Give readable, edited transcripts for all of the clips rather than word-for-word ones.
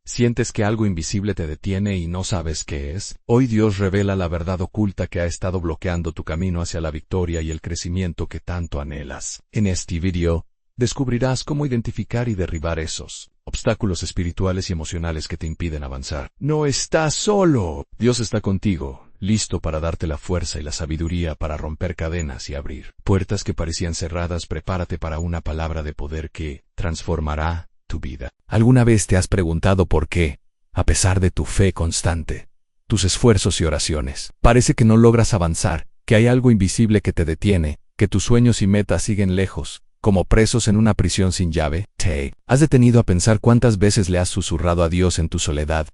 ¿Sientes que algo invisible te detiene y no sabes qué es? Hoy Dios revela la verdad oculta que ha estado bloqueando tu camino hacia la victoria y el crecimiento que tanto anhelas. En este video, descubrirás cómo identificar y derribar esos obstáculos espirituales y emocionales que te impiden avanzar. No estás solo. Dios está contigo, listo para darte la fuerza y la sabiduría para romper cadenas y abrir puertas que parecían cerradas. Prepárate para una palabra de poder que transformará tu vida. ¿Alguna vez te has preguntado por qué, a pesar de tu fe constante, tus esfuerzos y oraciones, parece que no logras avanzar, que hay algo invisible que te detiene, que tus sueños y metas siguen lejos, como presos en una prisión sin llave? ¿Te has detenido a pensar cuántas veces le has susurrado a Dios en tu soledad?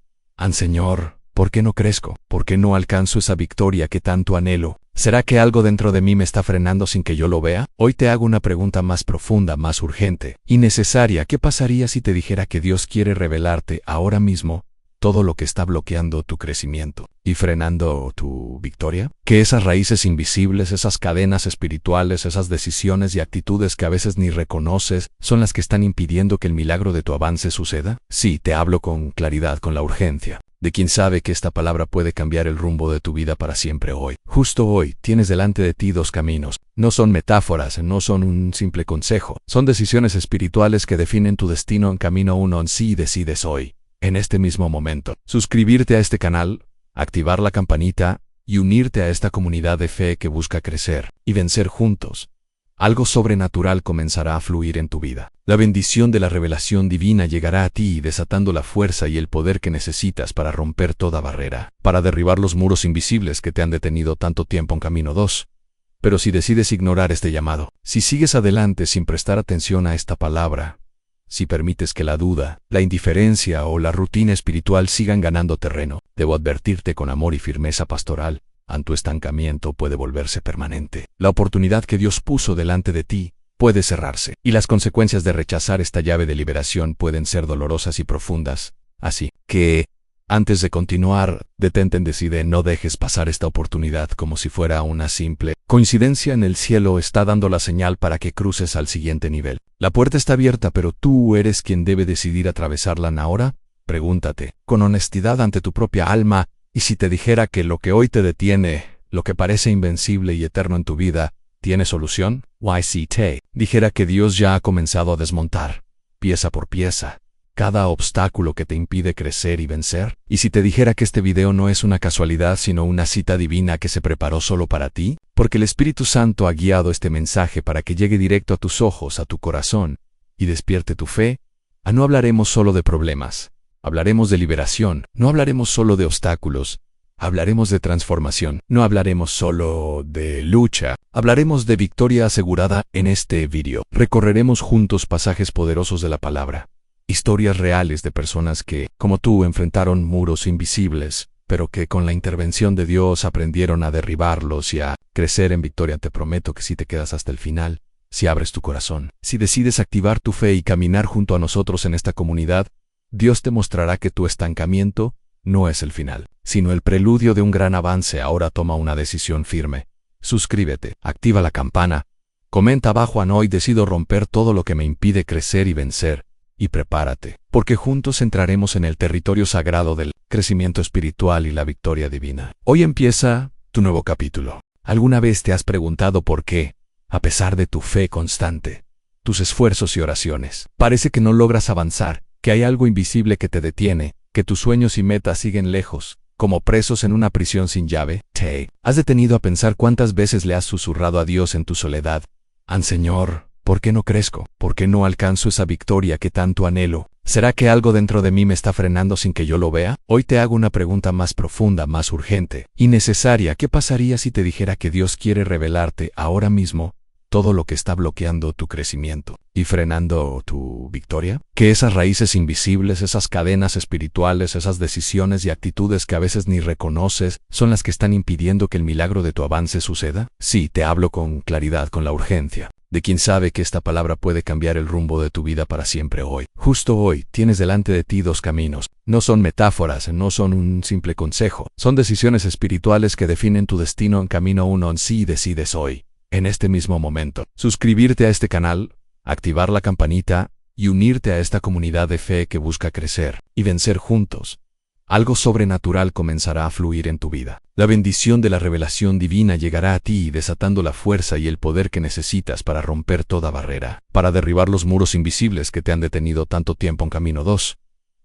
Señor, ¿por qué no crezco? ¿Por qué no alcanzo esa victoria que tanto anhelo? ¿Será que algo dentro de mí me está frenando sin que yo lo vea? Hoy te hago una pregunta más profunda, más urgente y necesaria. ¿Qué pasaría si te dijera que Dios quiere revelarte ahora mismo todo lo que está bloqueando tu crecimiento y frenando tu victoria? Que esas raíces invisibles, esas cadenas espirituales, esas decisiones y actitudes que a veces ni reconoces, son las que están impidiendo que el milagro de tu avance suceda. Sí, te hablo con claridad, con la urgencia de quien sabe que esta palabra puede cambiar el rumbo de tu vida para siempre. Hoy, justo hoy, tienes delante de ti dos caminos. No son metáforas, no son un simple consejo. Son decisiones espirituales que definen tu destino en camino uno. Si decides hoy, en este mismo momento, suscribirte a este canal, activar la campanita y unirte a esta comunidad de fe que busca crecer y vencer juntos, algo sobrenatural comenzará a fluir en tu vida. La bendición de la revelación divina llegará a ti, desatando la fuerza y el poder que necesitas para romper toda barrera, para derribar los muros invisibles que te han detenido tanto tiempo en camino 2. Pero si decides ignorar este llamado, si sigues adelante sin prestar atención a esta palabra, si permites que la duda, la indiferencia o la rutina espiritual sigan ganando terreno, debo advertirte con amor y firmeza pastoral: tu estancamiento puede volverse permanente. La oportunidad que Dios puso delante de ti puede cerrarse, y las consecuencias de rechazar esta llave de liberación pueden ser dolorosas y profundas. Así que, antes de continuar, detente, decide, no dejes pasar esta oportunidad como si fuera una simple coincidencia. En el cielo está dando la señal para que cruces al siguiente nivel. La puerta está abierta, pero tú eres quien debe decidir atravesarla. Ahora, pregúntate, con honestidad ante tu propia alma: ¿y si te dijera que lo que hoy te detiene, lo que parece invencible y eterno en tu vida, tiene solución? Si te dijera que Dios ya ha comenzado a desmontar, pieza por pieza, cada obstáculo que te impide crecer y vencer. ¿Y si te dijera que este video no es una casualidad, sino una cita divina que se preparó solo para ti? Porque el Espíritu Santo ha guiado este mensaje para que llegue directo a tus ojos, a tu corazón, y despierte tu fe. No hablaremos solo de problemas. Hablaremos de liberación, no hablaremos solo de obstáculos, hablaremos de transformación, no hablaremos solo de lucha, hablaremos de victoria asegurada. En este video, recorreremos juntos pasajes poderosos de la palabra, historias reales de personas que, como tú, enfrentaron muros invisibles, pero que con la intervención de Dios aprendieron a derribarlos y a crecer en victoria. Te prometo que si te quedas hasta el final, si abres tu corazón, si decides activar tu fe y caminar junto a nosotros en esta comunidad, Dios te mostrará que tu estancamiento no es el final, sino el preludio de un gran avance. Ahora toma una decisión firme. Suscríbete, activa la campana, comenta abajo: hoy decido romper todo lo que me impide crecer y vencer. Y prepárate, porque juntos entraremos en el territorio sagrado del crecimiento espiritual y la victoria divina. Hoy empieza tu nuevo capítulo. ¿Alguna vez te has preguntado por qué, a pesar de tu fe constante, tus esfuerzos y oraciones, parece que no logras avanzar, que hay algo invisible que te detiene, que tus sueños y metas siguen lejos, como presos en una prisión sin llave? ¿Te has detenido a pensar cuántas veces le has susurrado a Dios en tu soledad? Señor, ¿por qué no crezco? ¿Por qué no alcanzo esa victoria que tanto anhelo? ¿Será que algo dentro de mí me está frenando sin que yo lo vea? Hoy te hago una pregunta más profunda, más urgente y necesaria. ¿Qué pasaría si te dijera que Dios quiere revelarte ahora mismo todo lo que está bloqueando tu crecimiento y frenando tu victoria? Que esas raíces invisibles, esas cadenas espirituales, esas decisiones y actitudes que a veces ni reconoces, son las que están impidiendo que el milagro de tu avance suceda. Sí, te hablo con claridad, con la urgencia de quien sabe que esta palabra puede cambiar el rumbo de tu vida para siempre. Hoy, justo hoy, tienes delante de ti dos caminos. No son metáforas, no son un simple consejo. Son decisiones espirituales que definen tu destino en camino 1. Si decides hoy, en este mismo momento, suscribirte a este canal, activar la campanita y unirte a esta comunidad de fe que busca crecer y vencer juntos, algo sobrenatural comenzará a fluir en tu vida. La bendición de la revelación divina llegará a ti desatando la fuerza y el poder que necesitas para romper toda barrera, para derribar los muros invisibles que te han detenido tanto tiempo en camino 2.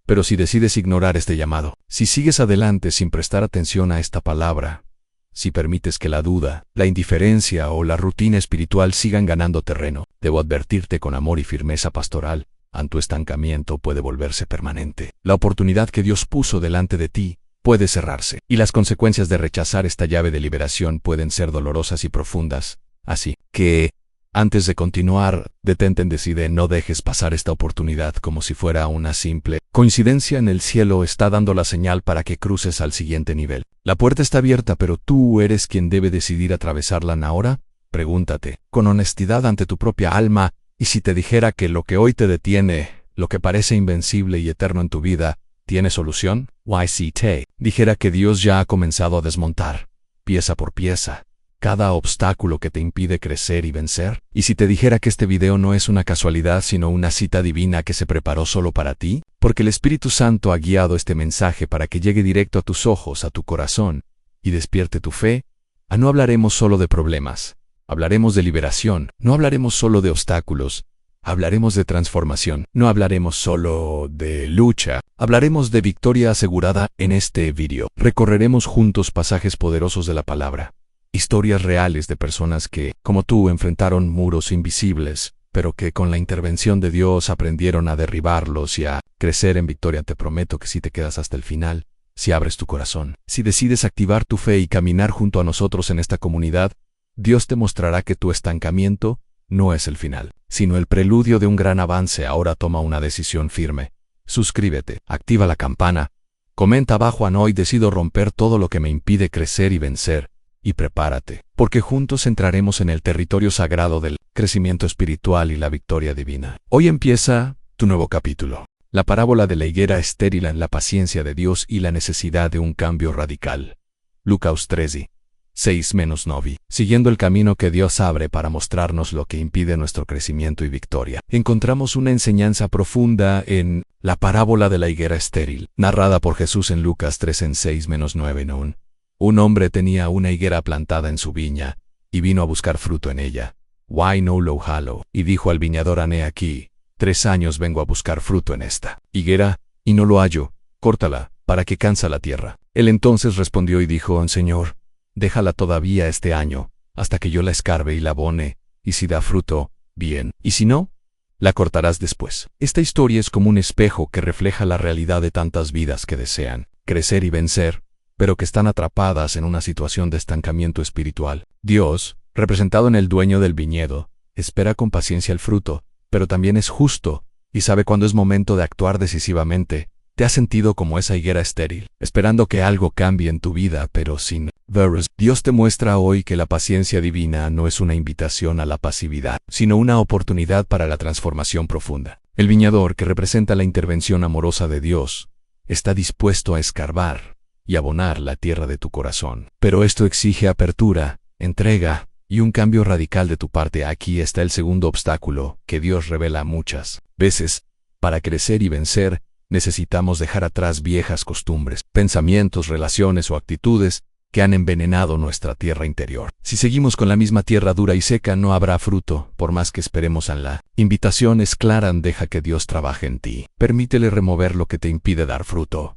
Pero si decides ignorar este llamado, si sigues adelante sin prestar atención a esta palabra, si permites que la duda, la indiferencia o la rutina espiritual sigan ganando terreno, debo advertirte con amor y firmeza pastoral, tu estancamiento puede volverse permanente. La oportunidad que Dios puso delante de ti puede cerrarse, y las consecuencias de rechazar esta llave de liberación pueden ser dolorosas y profundas. Así que, antes de continuar, detente, decide, no dejes pasar esta oportunidad como si fuera una simple coincidencia. En el cielo está dando la señal para que cruces al siguiente nivel. La puerta está abierta, pero tú eres quien debe decidir atravesarla ahora. Pregúntate, con honestidad ante tu propia alma, y si te dijera que lo que hoy te detiene, lo que parece invencible y eterno en tu vida, ¿tiene solución? Si te dijera que Dios ya ha comenzado a desmontar, pieza por pieza, cada obstáculo que te impide crecer y vencer, y si te dijera que este video no es una casualidad sino una cita divina que se preparó solo para ti, porque el Espíritu Santo ha guiado este mensaje para que llegue directo a tus ojos, a tu corazón, y despierte tu fe, no hablaremos solo de problemas. Hablaremos de liberación, no hablaremos solo de obstáculos, hablaremos de transformación, no hablaremos solo de lucha, hablaremos de victoria asegurada. En este video recorreremos juntos pasajes poderosos de la palabra, historias reales de personas que, como tú, enfrentaron muros invisibles, pero que con la intervención de Dios aprendieron a derribarlos y a crecer en victoria. Te prometo que si te quedas hasta el final, si abres tu corazón, si decides activar tu fe y caminar junto a nosotros en esta comunidad, Dios te mostrará que tu estancamiento no es el final, sino el preludio de un gran avance. Ahora toma una decisión firme. Suscríbete, activa la campana, comenta abajo hoy decido romper todo lo que me impide crecer y vencer, y prepárate, porque juntos entraremos en el territorio sagrado del crecimiento espiritual y la victoria divina. Hoy empieza tu nuevo capítulo. La parábola de la higuera estéril en la paciencia de Dios y la necesidad de un cambio radical. Lucas 13:6-9. Siguiendo el camino que Dios abre para mostrarnos lo que impide nuestro crecimiento y victoria, encontramos una enseñanza profunda en la parábola de la higuera estéril, narrada por Jesús en Lucas 13:6-9. Un hombre tenía una higuera plantada en su viña, y vino a buscar fruto en ella. Y dijo al viñador: he aquí, 3 años vengo a buscar fruto en esta higuera, y no lo hallo. Córtala, para que cansa la tierra. Él entonces respondió y dijo: Señor, déjala todavía este año, hasta que yo la escarbe y la abone, y si da fruto, bien, y si no, la cortarás después. Esta historia es como un espejo que refleja la realidad de tantas vidas que desean crecer y vencer, pero que están atrapadas en una situación de estancamiento espiritual. Dios, representado en el dueño del viñedo, espera con paciencia el fruto, pero también es justo, y sabe cuándo es momento de actuar decisivamente. ¿Te has sentido como esa higuera estéril, esperando que algo cambie en tu vida, pero sin veros? Dios te muestra hoy que la paciencia divina no es una invitación a la pasividad, sino una oportunidad para la transformación profunda. El viñador, que representa la intervención amorosa de Dios, está dispuesto a escarbar y abonar la tierra de tu corazón. Pero esto exige apertura, entrega y un cambio radical de tu parte. Aquí está el segundo obstáculo que Dios revela muchas veces. Para crecer y vencer, necesitamos dejar atrás viejas costumbres, pensamientos, relaciones o actitudes que han envenenado nuestra tierra interior. Si seguimos con la misma tierra dura y seca, no habrá fruto, por más que esperemos en la invitación es clara: deja que Dios trabaje en ti. Permítele remover lo que te impide dar fruto.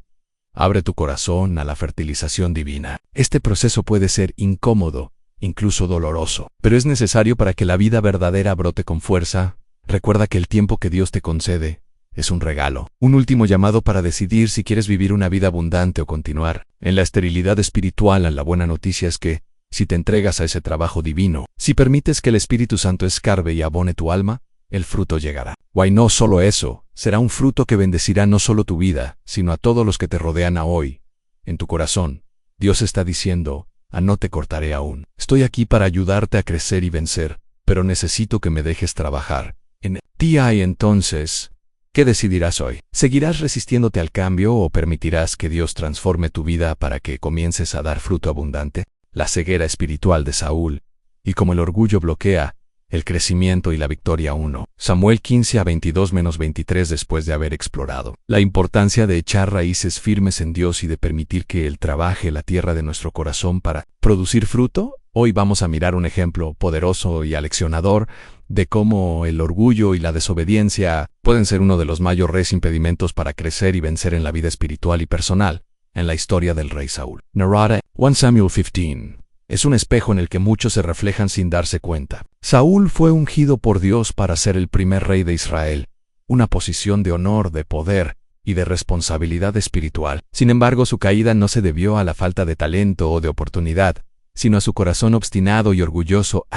Abre tu corazón a la fertilización divina. Este proceso puede ser incómodo, incluso doloroso, pero es necesario para que la vida verdadera brote con fuerza. Recuerda que el tiempo que Dios te concede es un regalo, un último llamado para decidir si quieres vivir una vida abundante o continuar en la esterilidad espiritual. La buena noticia es que, si te entregas a ese trabajo divino, si permites que el Espíritu Santo escarbe y abone tu alma, el fruto llegará. No solo eso, será un fruto que bendecirá no solo tu vida, sino a todos los que te rodean hoy. En tu corazón, Dios está diciendo: no te cortaré aún. Estoy aquí para ayudarte a crecer y vencer, pero necesito que me dejes trabajar en ti. Y entonces, ¿qué decidirás hoy? ¿Seguirás resistiéndote al cambio o permitirás que Dios transforme tu vida para que comiences a dar fruto abundante? La ceguera espiritual de Saúl, y como el orgullo bloquea el crecimiento y la victoria 1. Samuel 15:22-23. Después de haber explorado la importancia de echar raíces firmes en Dios y de permitir que Él trabaje la tierra de nuestro corazón para producir fruto, hoy vamos a mirar un ejemplo poderoso y aleccionador de cómo el orgullo y la desobediencia pueden ser uno de los mayores impedimentos para crecer y vencer en la vida espiritual y personal, en la historia del rey Saúl. Narrada 1 Samuel 15. Es un espejo en el que muchos se reflejan sin darse cuenta. Saúl fue ungido por Dios para ser el primer rey de Israel, una posición de honor, de poder y de responsabilidad espiritual. Sin embargo, su caída no se debió a la falta de talento o de oportunidad, sino a su corazón obstinado y orgulloso.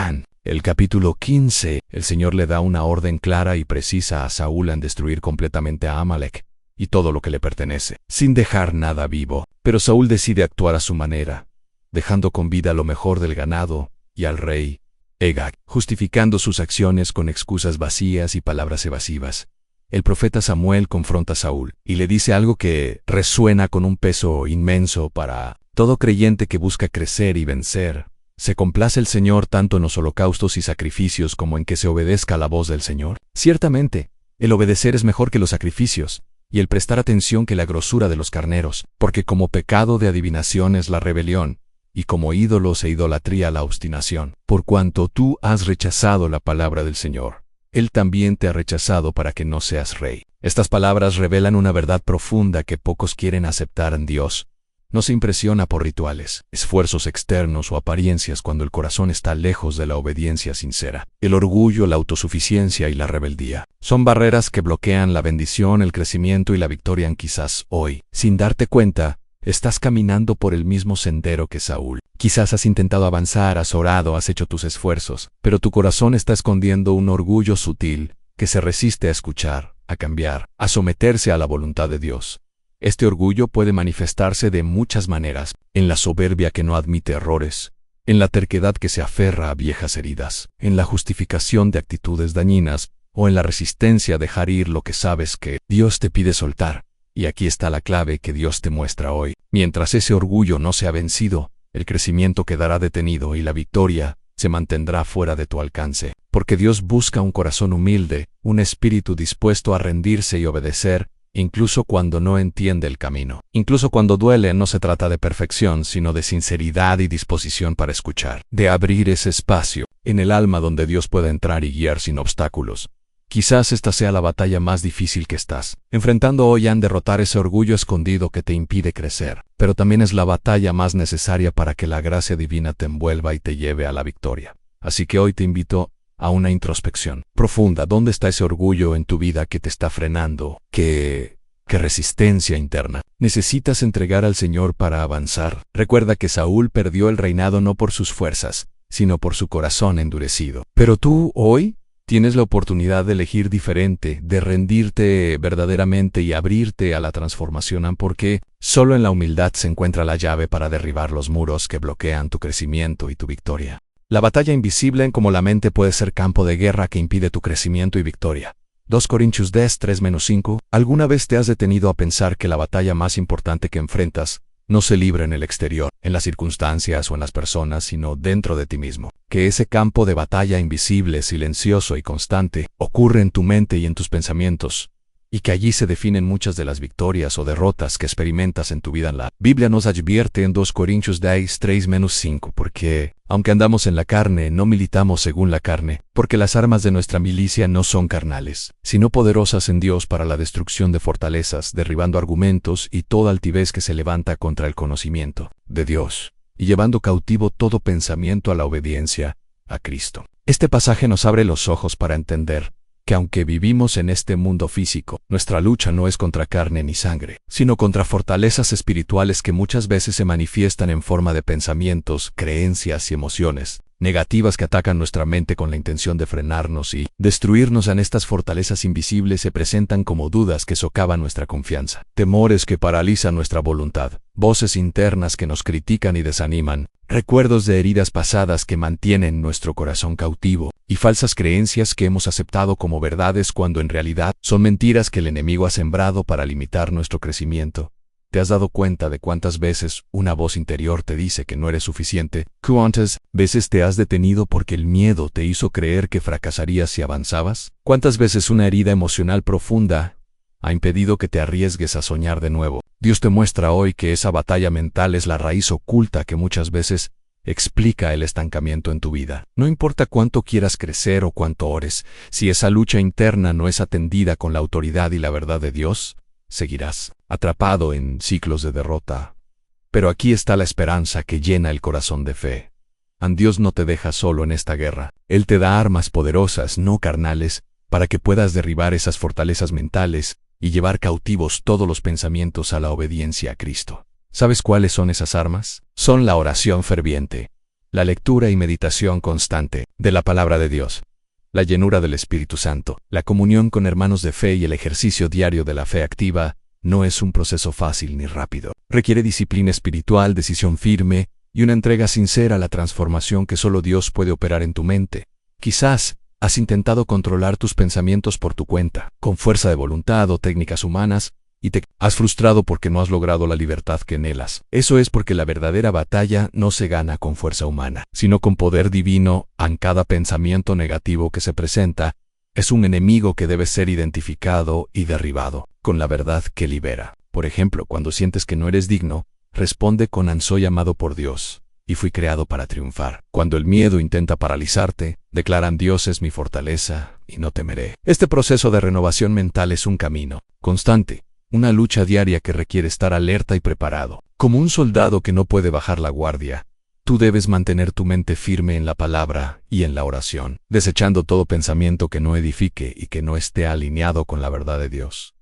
El capítulo 15, el Señor le da una orden clara y precisa a Saúl en destruir completamente a Amalek y todo lo que le pertenece, sin dejar nada vivo. Pero Saúl decide actuar a su manera, dejando con vida lo mejor del ganado y al rey Agag, justificando sus acciones con excusas vacías y palabras evasivas. El profeta Samuel confronta a Saúl y le dice algo que resuena con un peso inmenso para todo creyente que busca crecer y vencer. ¿Se complace el Señor tanto en los holocaustos y sacrificios como en que se obedezca la voz del Señor? Ciertamente, el obedecer es mejor que los sacrificios, y el prestar atención que la grosura de los carneros, porque como pecado de adivinación es la rebelión, y como ídolos e idolatría la obstinación. Por cuanto tú has rechazado la palabra del Señor, Él también te ha rechazado para que no seas rey. Estas palabras revelan una verdad profunda que pocos quieren aceptar en Dios. No se impresiona por rituales, esfuerzos externos o apariencias cuando el corazón está lejos de la obediencia sincera. El orgullo, la autosuficiencia y la rebeldía son barreras que bloquean la bendición, el crecimiento y la victoria. Quizás hoy, sin darte cuenta, estás caminando por el mismo sendero que Saúl. Quizás has intentado avanzar, has orado, has hecho tus esfuerzos, pero tu corazón está escondiendo un orgullo sutil que se resiste a escuchar, a cambiar, a someterse a la voluntad de Dios. Este orgullo puede manifestarse de muchas maneras: en la soberbia que no admite errores, en la terquedad que se aferra a viejas heridas, en la justificación de actitudes dañinas o en la resistencia a dejar ir lo que sabes que Dios te pide soltar. Y aquí está la clave que Dios te muestra hoy. Mientras ese orgullo no sea vencido, el crecimiento quedará detenido y la victoria se mantendrá fuera de tu alcance. Porque Dios busca un corazón humilde, un espíritu dispuesto a rendirse y obedecer, incluso cuando no entiende el camino. Incluso cuando duele, no se trata de perfección, sino de sinceridad y disposición para escuchar. De abrir ese espacio en el alma donde Dios pueda entrar y guiar sin obstáculos. Quizás esta sea la batalla más difícil que estás enfrentando hoy, en derrotar ese orgullo escondido que te impide crecer. Pero también es la batalla más necesaria para que la gracia divina te envuelva y te lleve a la victoria. Así que hoy te invito a una introspección profunda. ¿Dónde está ese orgullo en tu vida que te está frenando? ¿Qué resistencia interna necesitas entregar al Señor para avanzar? Recuerda que Saúl perdió el reinado no por sus fuerzas, sino por su corazón endurecido. Pero tú, hoy, tienes la oportunidad de elegir diferente, de rendirte verdaderamente y abrirte a la transformación, porque solo en la humildad se encuentra la llave para derribar los muros que bloquean tu crecimiento y tu victoria. La batalla invisible, como la mente, puede ser campo de guerra que impide tu crecimiento y victoria. 2 Corintios 10:3-5. ¿Alguna vez te has detenido a pensar que la batalla más importante que enfrentas no se libra en el exterior, en las circunstancias o en las personas, sino dentro de ti mismo? Que ese campo de batalla invisible, silencioso y constante ocurre en tu mente y en tus pensamientos, y que allí se definen muchas de las victorias o derrotas que experimentas en tu vida. La Biblia nos advierte en 2 Corintios 10:3-5, porque, aunque andamos en la carne, no militamos según la carne, porque las armas de nuestra milicia no son carnales, sino poderosas en Dios para la destrucción de fortalezas, derribando argumentos y toda altivez que se levanta contra el conocimiento de Dios, y llevando cautivo todo pensamiento a la obediencia a Cristo. Este pasaje nos abre los ojos para entender que aunque vivimos en este mundo físico, nuestra lucha no es contra carne ni sangre, sino contra fortalezas espirituales que muchas veces se manifiestan en forma de pensamientos, creencias y emociones negativas que atacan nuestra mente con la intención de frenarnos y destruirnos. En estas fortalezas invisibles se presentan como dudas que socavan nuestra confianza, temores que paralizan nuestra voluntad, voces internas que nos critican y desaniman, recuerdos de heridas pasadas que mantienen nuestro corazón cautivo, y falsas creencias que hemos aceptado como verdades cuando en realidad son mentiras que el enemigo ha sembrado para limitar nuestro crecimiento. ¿Te has dado cuenta de cuántas veces una voz interior te dice que no eres suficiente? ¿Cuántas veces te has detenido porque el miedo te hizo creer que fracasarías si avanzabas? ¿Cuántas veces una herida emocional profunda ha impedido que te arriesgues a soñar de nuevo? Dios te muestra hoy que esa batalla mental es la raíz oculta que muchas veces explica el estancamiento en tu vida. No importa cuánto quieras crecer o cuánto ores, si esa lucha interna no es atendida con la autoridad y la verdad de Dios, seguirás atrapado en ciclos de derrota. Pero aquí está la esperanza que llena el corazón de fe. Dios no te deja solo en esta guerra. Él te da armas poderosas, no carnales, para que puedas derribar esas fortalezas mentales y llevar cautivos todos los pensamientos a la obediencia a Cristo. ¿Sabes cuáles son esas armas? Son la oración ferviente, la lectura y meditación constante de la palabra de Dios, la llenura del Espíritu Santo, la comunión con hermanos de fe y el ejercicio diario de la fe activa. No es un proceso fácil ni rápido. Requiere disciplina espiritual, decisión firme y una entrega sincera a la transformación que solo Dios puede operar en tu mente. Quizás has intentado controlar tus pensamientos por tu cuenta, con fuerza de voluntad o técnicas humanas, y te has frustrado porque no has logrado la libertad que anhelas. Eso es porque la verdadera batalla no se gana con fuerza humana, sino con poder divino. En cada pensamiento negativo que se presenta, es un enemigo que debe ser identificado y derribado con la verdad que libera. Por ejemplo, cuando sientes que no eres digno, responde con soy amado por Dios y fui creado para triunfar. Cuando el miedo intenta paralizarte, declaran Dios es mi fortaleza y no temeré. Este proceso de renovación mental es un camino constante, una lucha diaria que requiere estar alerta y preparado. Como un soldado que no puede bajar la guardia, tú debes mantener tu mente firme en la palabra y en la oración, desechando todo pensamiento que no edifique y que no esté alineado con la verdad de Dios.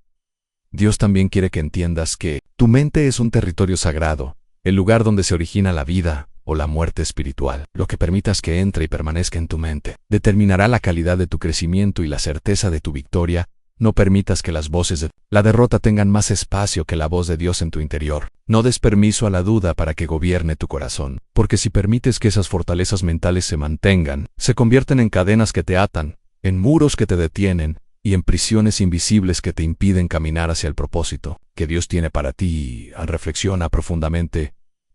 Dios también quiere que entiendas que tu mente es un territorio sagrado, el lugar donde se origina la vida o la muerte espiritual. Lo que permitas que entre y permanezca en tu mente determinará la calidad de tu crecimiento y la certeza de tu victoria. No permitas que las voces de la derrota tengan más espacio que la voz de Dios en tu interior. No des permiso a la duda para que gobierne tu corazón, porque si permites que esas fortalezas mentales se mantengan, se convierten en cadenas que te atan, en muros que te detienen y en prisiones invisibles que te impiden caminar hacia el propósito que Dios tiene para ti. Reflexiona profundamente.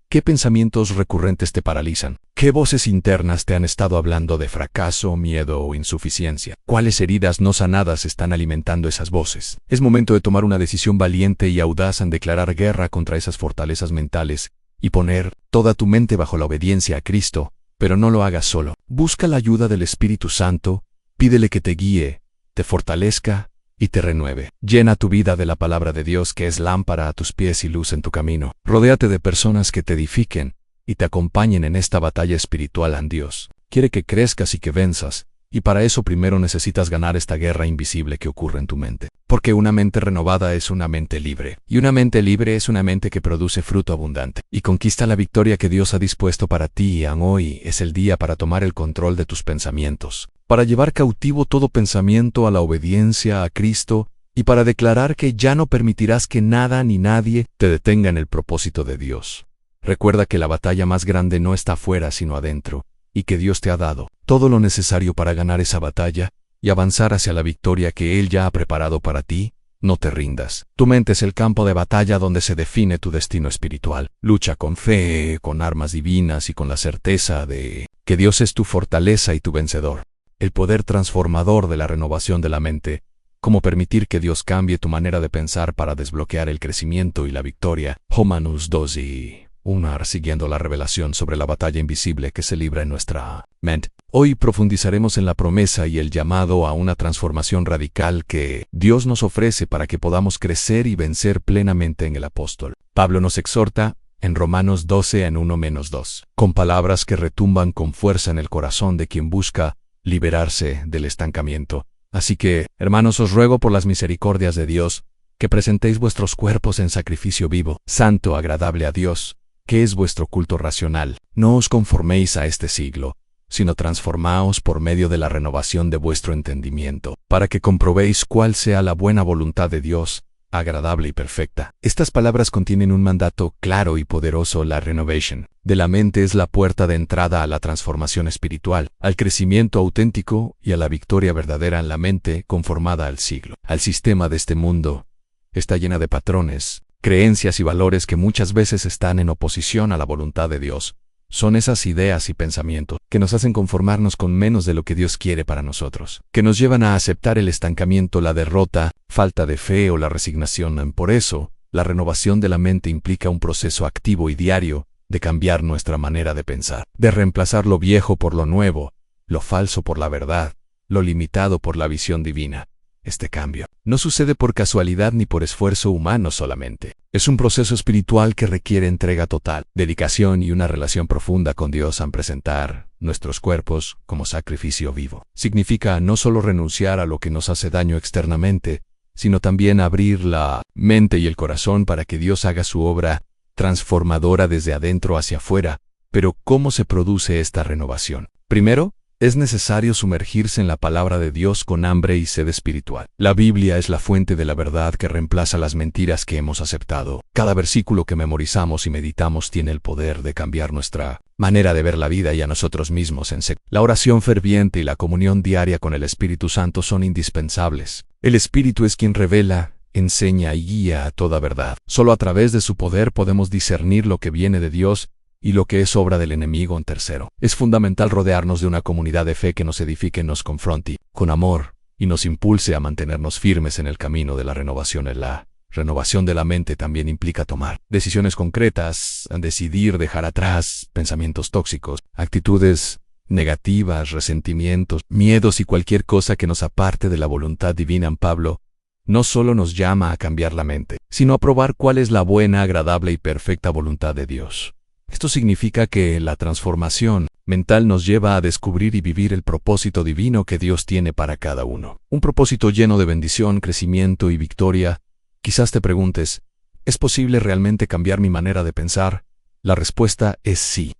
¿Qué pensamientos recurrentes te paralizan? ¿Qué voces internas te han estado hablando de fracaso, miedo o insuficiencia? ¿Cuáles heridas no sanadas están alimentando esas voces? Es momento de tomar una decisión valiente y audaz en declarar guerra contra esas fortalezas mentales y poner toda tu mente bajo la obediencia a Cristo, pero no lo hagas solo. Busca la ayuda del Espíritu Santo, pídele que te guíe, te fortalezca y te renueve. Llena tu vida de la palabra de Dios que es lámpara a tus pies y luz en tu camino. Rodéate de personas que te edifiquen y te acompañen en esta batalla espiritual. Dios quiere que crezcas y que venzas, y para eso primero necesitas ganar esta guerra invisible que ocurre en tu mente. Porque una mente renovada es una mente libre, y una mente libre es una mente que produce fruto abundante, y conquista la victoria que Dios ha dispuesto para ti. Hoy es el día para tomar el control de tus pensamientos, para llevar cautivo todo pensamiento a la obediencia a Cristo, y para declarar que ya no permitirás que nada ni nadie te detenga en el propósito de Dios. Recuerda que la batalla más grande no está afuera sino adentro, y que Dios te ha dado todo lo necesario para ganar esa batalla y avanzar hacia la victoria que Él ya ha preparado para ti. No te rindas. Tu mente es el campo de batalla donde se define tu destino espiritual. Lucha con fe, con armas divinas y con la certeza de que Dios es tu fortaleza y tu vencedor. El poder transformador de la renovación de la mente, cómo permitir que Dios cambie tu manera de pensar para desbloquear el crecimiento y la victoria. Romanos 2:1, siguiendo la revelación sobre la batalla invisible que se libra en nuestra mente. Hoy profundizaremos en la promesa y el llamado a una transformación radical que Dios nos ofrece para que podamos crecer y vencer plenamente en el apóstol. Pablo nos exhorta en Romanos 12:1-2, con palabras que retumban con fuerza en el corazón de quien busca liberarse del estancamiento. Así que, hermanos, os ruego por las misericordias de Dios, que presentéis vuestros cuerpos en sacrificio vivo, santo, agradable a Dios, que es vuestro culto racional. No os conforméis a este siglo, sino transformaos por medio de la renovación de vuestro entendimiento, para que comprobéis cuál sea la buena voluntad de Dios, agradable y perfecta. Estas palabras contienen un mandato claro y poderoso. La renovación de la mente es la puerta de entrada a la transformación espiritual, al crecimiento auténtico y a la victoria verdadera en la mente conformada al siglo. Al sistema de este mundo está llena de patrones, creencias y valores que muchas veces están en oposición a la voluntad de Dios. Son esas ideas y pensamientos que nos hacen conformarnos con menos de lo que Dios quiere para nosotros, que nos llevan a aceptar el estancamiento, la derrota, falta de fe o la resignación. Por eso, la renovación de la mente implica un proceso activo y diario de cambiar nuestra manera de pensar, de reemplazar lo viejo por lo nuevo, lo falso por la verdad, lo limitado por la visión divina. Este cambio no sucede por casualidad ni por esfuerzo humano solamente. Es un proceso espiritual que requiere entrega total, dedicación y una relación profunda con Dios al presentar nuestros cuerpos como sacrificio vivo. Significa no solo renunciar a lo que nos hace daño externamente, sino también abrir la mente y el corazón para que Dios haga su obra transformadora desde adentro hacia afuera. Pero ¿cómo se produce esta renovación? Primero, es necesario sumergirse en la palabra de Dios con hambre y sed espiritual. La Biblia es la fuente de la verdad que reemplaza las mentiras que hemos aceptado. Cada versículo que memorizamos y meditamos tiene el poder de cambiar nuestra manera de ver la vida y a nosotros mismos en seco. La oración ferviente y la comunión diaria con el Espíritu Santo son indispensables. El Espíritu es quien revela, enseña y guía a toda verdad. Solo a través de su poder podemos discernir lo que viene de Dios y lo que es obra del enemigo. En tercero, es fundamental rodearnos de una comunidad de fe que nos edifique, nos confronte con amor y nos impulse a mantenernos firmes en el camino de la renovación. La renovación de la mente también implica tomar decisiones concretas, decidir dejar atrás pensamientos tóxicos, actitudes negativas, resentimientos, miedos y cualquier cosa que nos aparte de la voluntad divina. Pablo no solo nos llama a cambiar la mente, sino a probar cuál es la buena, agradable y perfecta voluntad de Dios. Esto significa que la transformación mental nos lleva a descubrir y vivir el propósito divino que Dios tiene para cada uno. Un propósito lleno de bendición, crecimiento y victoria. Quizás te preguntes, ¿es posible realmente cambiar mi manera de pensar? La respuesta es sí.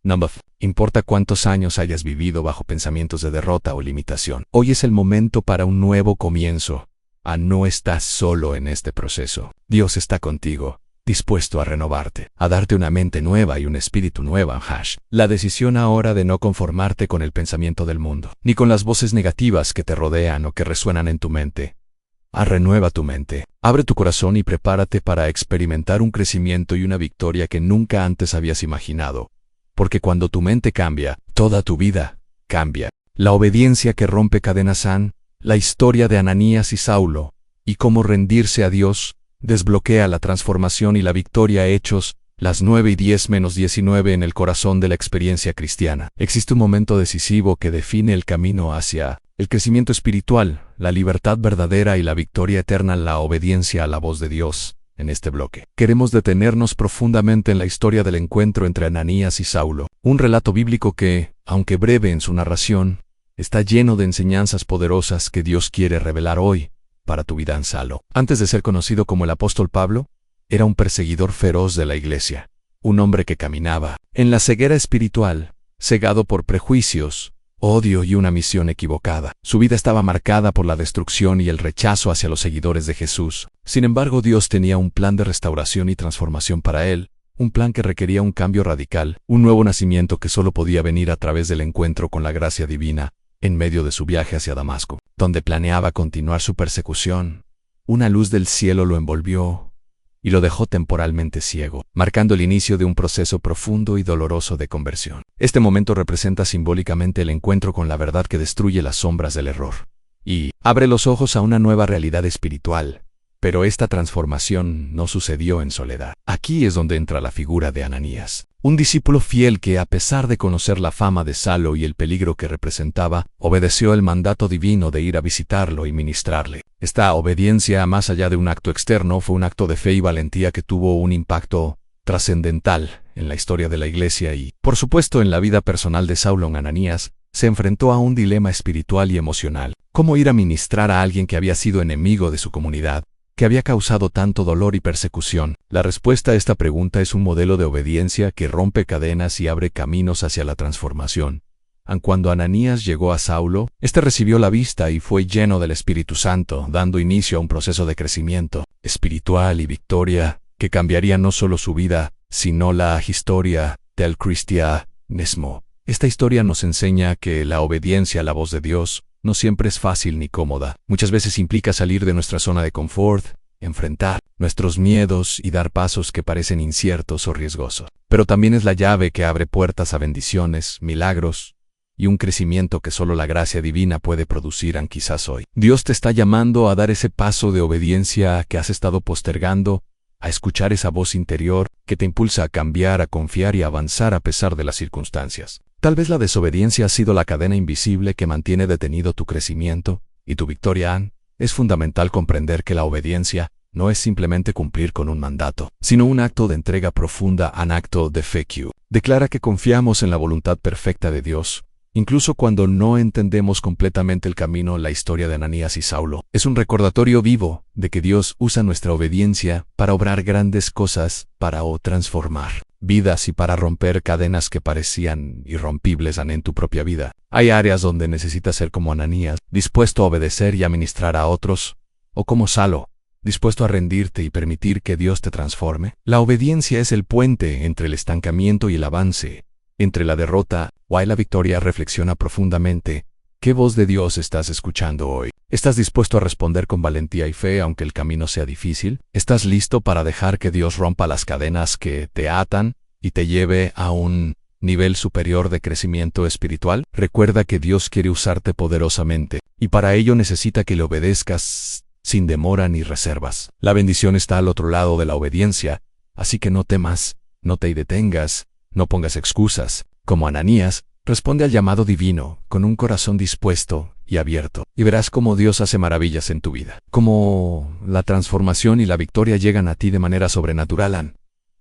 Importa cuántos años hayas vivido bajo pensamientos de derrota o limitación. Hoy es el momento para un nuevo comienzo. No estás solo en este proceso. Dios está contigo, dispuesto a renovarte, a darte una mente nueva y un espíritu nuevo. La decisión ahora de no conformarte con el pensamiento del mundo, ni con las voces negativas que te rodean o que resuenan en tu mente. Renueva tu mente, abre tu corazón y prepárate para experimentar un crecimiento y una victoria que nunca antes habías imaginado. Porque cuando tu mente cambia, toda tu vida cambia. La obediencia que rompe cadenas. La historia de Ananías y Saulo, y cómo rendirse a Dios desbloquea la transformación y la victoria. Hechos, las 9:10-19 en el corazón de la experiencia cristiana. Existe un momento decisivo que define el camino hacia el crecimiento espiritual, la libertad verdadera y la victoria eterna, la obediencia a la voz de Dios. En este bloque, queremos detenernos profundamente en la historia del encuentro entre Ananías y Saulo, un relato bíblico que, aunque breve en su narración, está lleno de enseñanzas poderosas que Dios quiere revelar hoy para tu vida. Saulo, antes de ser conocido como el apóstol Pablo, era un perseguidor feroz de la iglesia, un hombre que caminaba en la ceguera espiritual, cegado por prejuicios, odio y una misión equivocada. Su vida estaba marcada por la destrucción y el rechazo hacia los seguidores de Jesús. Sin embargo, Dios tenía un plan de restauración y transformación para él, un plan que requería un cambio radical, un nuevo nacimiento que solo podía venir a través del encuentro con la gracia divina. En medio de su viaje hacia Damasco, donde planeaba continuar su persecución, una luz del cielo lo envolvió y lo dejó temporalmente ciego, marcando el inicio de un proceso profundo y doloroso de conversión. Este momento representa simbólicamente el encuentro con la verdad que destruye las sombras del error y abre los ojos a una nueva realidad espiritual. Pero esta transformación no sucedió en soledad. Aquí es donde entra la figura de Ananías, un discípulo fiel que, a pesar de conocer la fama de Saulo y el peligro que representaba, obedeció el mandato divino de ir a visitarlo y ministrarle. Esta obediencia, más allá de un acto externo, fue un acto de fe y valentía que tuvo un impacto trascendental en la historia de la iglesia y, por supuesto, en la vida personal de Saulo. Ananías se enfrentó a un dilema espiritual y emocional. ¿Cómo ir a ministrar a alguien que había sido enemigo de su comunidad, que había causado tanto dolor y persecución? La respuesta a esta pregunta es un modelo de obediencia que rompe cadenas y abre caminos hacia la transformación. Cuando Ananías llegó a Saulo, este recibió la vista y fue lleno del Espíritu Santo, dando inicio a un proceso de crecimiento espiritual y victoria que cambiaría no solo su vida, sino la historia del cristianismo. Esta historia nos enseña que la obediencia a la voz de Dios no siempre es fácil ni cómoda. Muchas veces implica salir de nuestra zona de confort, enfrentar nuestros miedos y dar pasos que parecen inciertos o riesgosos. Pero también es la llave que abre puertas a bendiciones, milagros y un crecimiento que solo la gracia divina puede producir, quizás hoy. Dios te está llamando a dar ese paso de obediencia que has estado postergando, a escuchar esa voz interior que te impulsa a cambiar, a confiar y a avanzar a pesar de las circunstancias. Tal vez la desobediencia ha sido la cadena invisible que mantiene detenido tu crecimiento y tu victoria. Es fundamental comprender que la obediencia no es simplemente cumplir con un mandato, sino un acto de entrega profunda, un acto de fe que declara que confiamos en la voluntad perfecta de Dios. Incluso cuando no entendemos completamente el camino, la historia de Ananías y Saulo es un recordatorio vivo de que Dios usa nuestra obediencia para obrar grandes cosas, para transformar vidas y para romper cadenas que parecían irrompibles en tu propia vida. Hay áreas donde necesitas ser como Ananías, dispuesto a obedecer y a ministrar a otros, o como Saulo, dispuesto a rendirte y permitir que Dios te transforme. La obediencia es el puente entre el estancamiento y el avance, entre la derrota y la victoria. Reflexiona profundamente. ¿Qué voz de Dios estás escuchando hoy? ¿Estás dispuesto a responder con valentía y fe aunque el camino sea difícil? ¿Estás listo para dejar que Dios rompa las cadenas que te atan y te lleve a un nivel superior de crecimiento espiritual? Recuerda que Dios quiere usarte poderosamente, y para ello necesita que le obedezcas sin demora ni reservas. La bendición está al otro lado de la obediencia, así que no temas, no te detengas, no pongas excusas. Como Ananías, responde al llamado divino con un corazón dispuesto y abierto, y verás cómo Dios hace maravillas en tu vida. Cómo la transformación y la victoria llegan a ti de manera sobrenatural.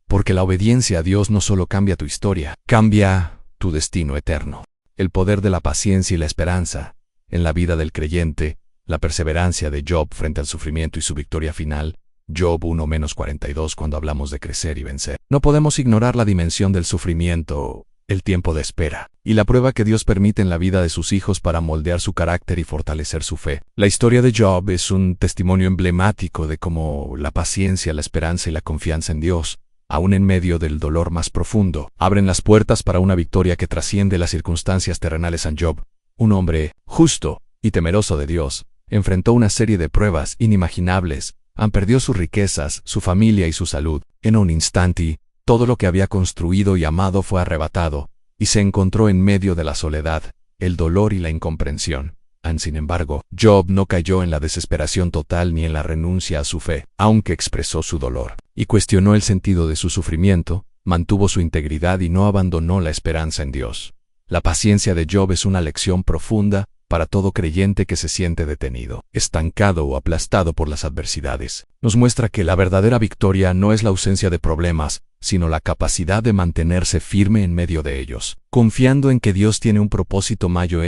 Porque la obediencia a Dios no solo cambia tu historia, cambia tu destino eterno. El poder de la paciencia y la esperanza en la vida del creyente, la perseverancia de Job frente al sufrimiento y su victoria final. Job 1-42. Cuando hablamos de crecer y vencer, no podemos ignorar la dimensión del sufrimiento, el tiempo de espera, y la prueba que Dios permite en la vida de sus hijos para moldear su carácter y fortalecer su fe. La historia de Job es un testimonio emblemático de cómo la paciencia, la esperanza y la confianza en Dios, aún en medio del dolor más profundo, abren las puertas para una victoria que trasciende las circunstancias terrenales. Job, un hombre justo y temeroso de Dios, enfrentó una serie de pruebas inimaginables. Perdió sus riquezas, su familia y su salud. En un instante, todo lo que había construido y amado fue arrebatado, y se encontró en medio de la soledad, el dolor y la incomprensión. Sin embargo, Job no cayó en la desesperación total ni en la renuncia a su fe, aunque expresó su dolor y cuestionó el sentido de su sufrimiento, mantuvo su integridad y no abandonó la esperanza en Dios. La paciencia de Job es una lección profunda para todo creyente que se siente detenido, estancado o aplastado por las adversidades. Nos muestra que la verdadera victoria no es la ausencia de problemas, sino la capacidad de mantenerse firme en medio de ellos, confiando en que Dios tiene un propósito mayor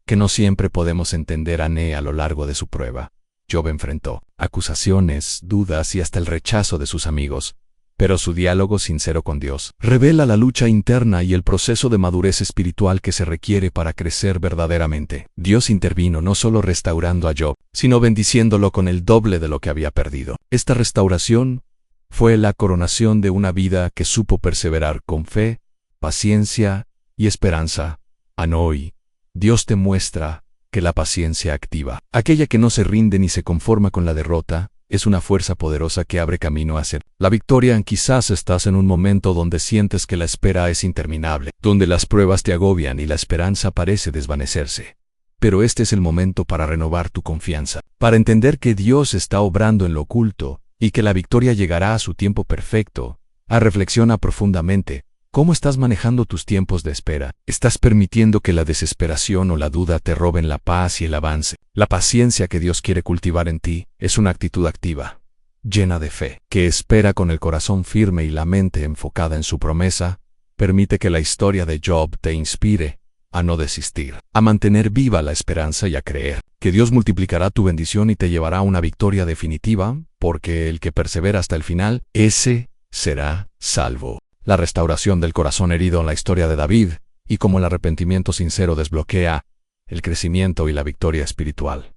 que no siempre podemos entender a lo largo de su prueba. Job enfrentó acusaciones, dudas y hasta el rechazo de sus amigos, pero su diálogo sincero con Dios revela la lucha interna y el proceso de madurez espiritual que se requiere para crecer verdaderamente. Dios intervino no solo restaurando a Job, sino bendiciéndolo con el doble de lo que había perdido. Esta restauración fue la coronación de una vida que supo perseverar con fe, paciencia y esperanza. Hoy, Dios te muestra que la paciencia activa, aquella que no se rinde ni se conforma con la derrota, es una fuerza poderosa que abre camino hacia la victoria. Quizás estás en un momento donde sientes que la espera es interminable, donde las pruebas te agobian y la esperanza parece desvanecerse. Pero este es el momento para renovar tu confianza, para entender que Dios está obrando en lo oculto y que la victoria llegará a su tiempo perfecto. Reflexiona profundamente. ¿Cómo estás manejando tus tiempos de espera? ¿Estás permitiendo que la desesperación o la duda te roben la paz y el avance? La paciencia que Dios quiere cultivar en ti es una actitud activa, llena de fe, que espera con el corazón firme y la mente enfocada en su promesa. Permite que la historia de Job te inspire a no desistir, a mantener viva la esperanza y a creer que Dios multiplicará tu bendición y te llevará a una victoria definitiva, porque el que persevera hasta el final, ese será salvo. La restauración del corazón herido en la historia de David, y cómo el arrepentimiento sincero desbloquea el crecimiento y la victoria espiritual.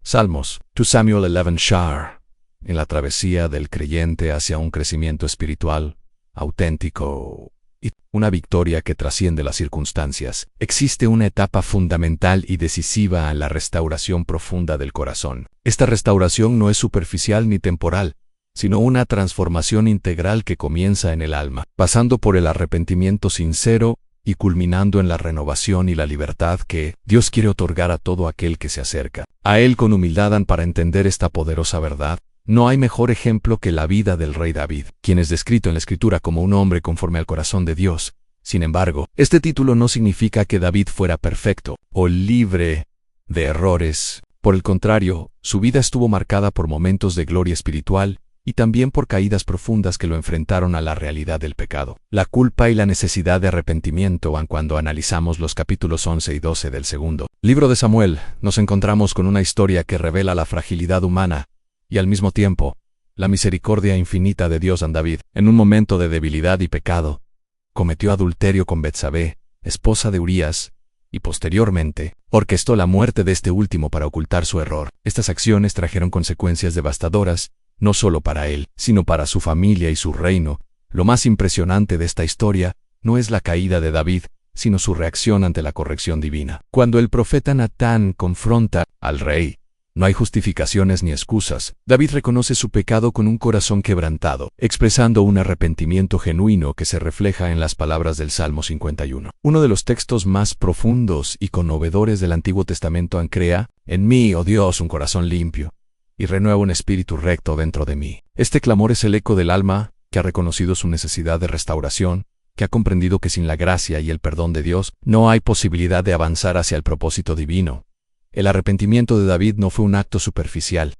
Salmos 2 Samuel 11 Shar, en la travesía del creyente hacia un crecimiento espiritual auténtico y una victoria que trasciende las circunstancias. Existe una etapa fundamental y decisiva en la restauración profunda del corazón. Esta restauración no es superficial ni temporal, sino una transformación integral que comienza en el alma, pasando por el arrepentimiento sincero y culminando en la renovación y la libertad que Dios quiere otorgar a todo aquel que se acerca a Él con humildad. Para entender esta poderosa verdad, no hay mejor ejemplo que la vida del rey David, quien es descrito en la Escritura como un hombre conforme al corazón de Dios. Sin embargo, este título no significa que David fuera perfecto o libre de errores. Por el contrario, su vida estuvo marcada por momentos de gloria espiritual y también por caídas profundas que lo enfrentaron a la realidad del pecado, la culpa y la necesidad de arrepentimiento. Cuando analizamos los capítulos 11 y 12 del segundo libro de Samuel, nos encontramos con una historia que revela la fragilidad humana y al mismo tiempo la misericordia infinita de Dios. David, en un momento de debilidad y pecado, cometió adulterio con Betsabé, esposa de Urías, y posteriormente orquestó la muerte de este último para ocultar su error. Estas acciones trajeron consecuencias devastadoras, no solo para él, sino para su familia y su reino. Lo más impresionante de esta historia no es la caída de David, sino su reacción ante la corrección divina. Cuando el profeta Natán confronta al rey, no hay justificaciones ni excusas. David reconoce su pecado con un corazón quebrantado, expresando un arrepentimiento genuino que se refleja en las palabras del Salmo 51. Uno de los textos más profundos y conmovedores del Antiguo Testamento. Crea en mí, oh Dios, un corazón limpio, y renueva un espíritu recto dentro de mí. Este clamor es el eco del alma que ha reconocido su necesidad de restauración, que ha comprendido que sin la gracia y el perdón de Dios no hay posibilidad de avanzar hacia el propósito divino. El arrepentimiento de David no fue un acto superficial,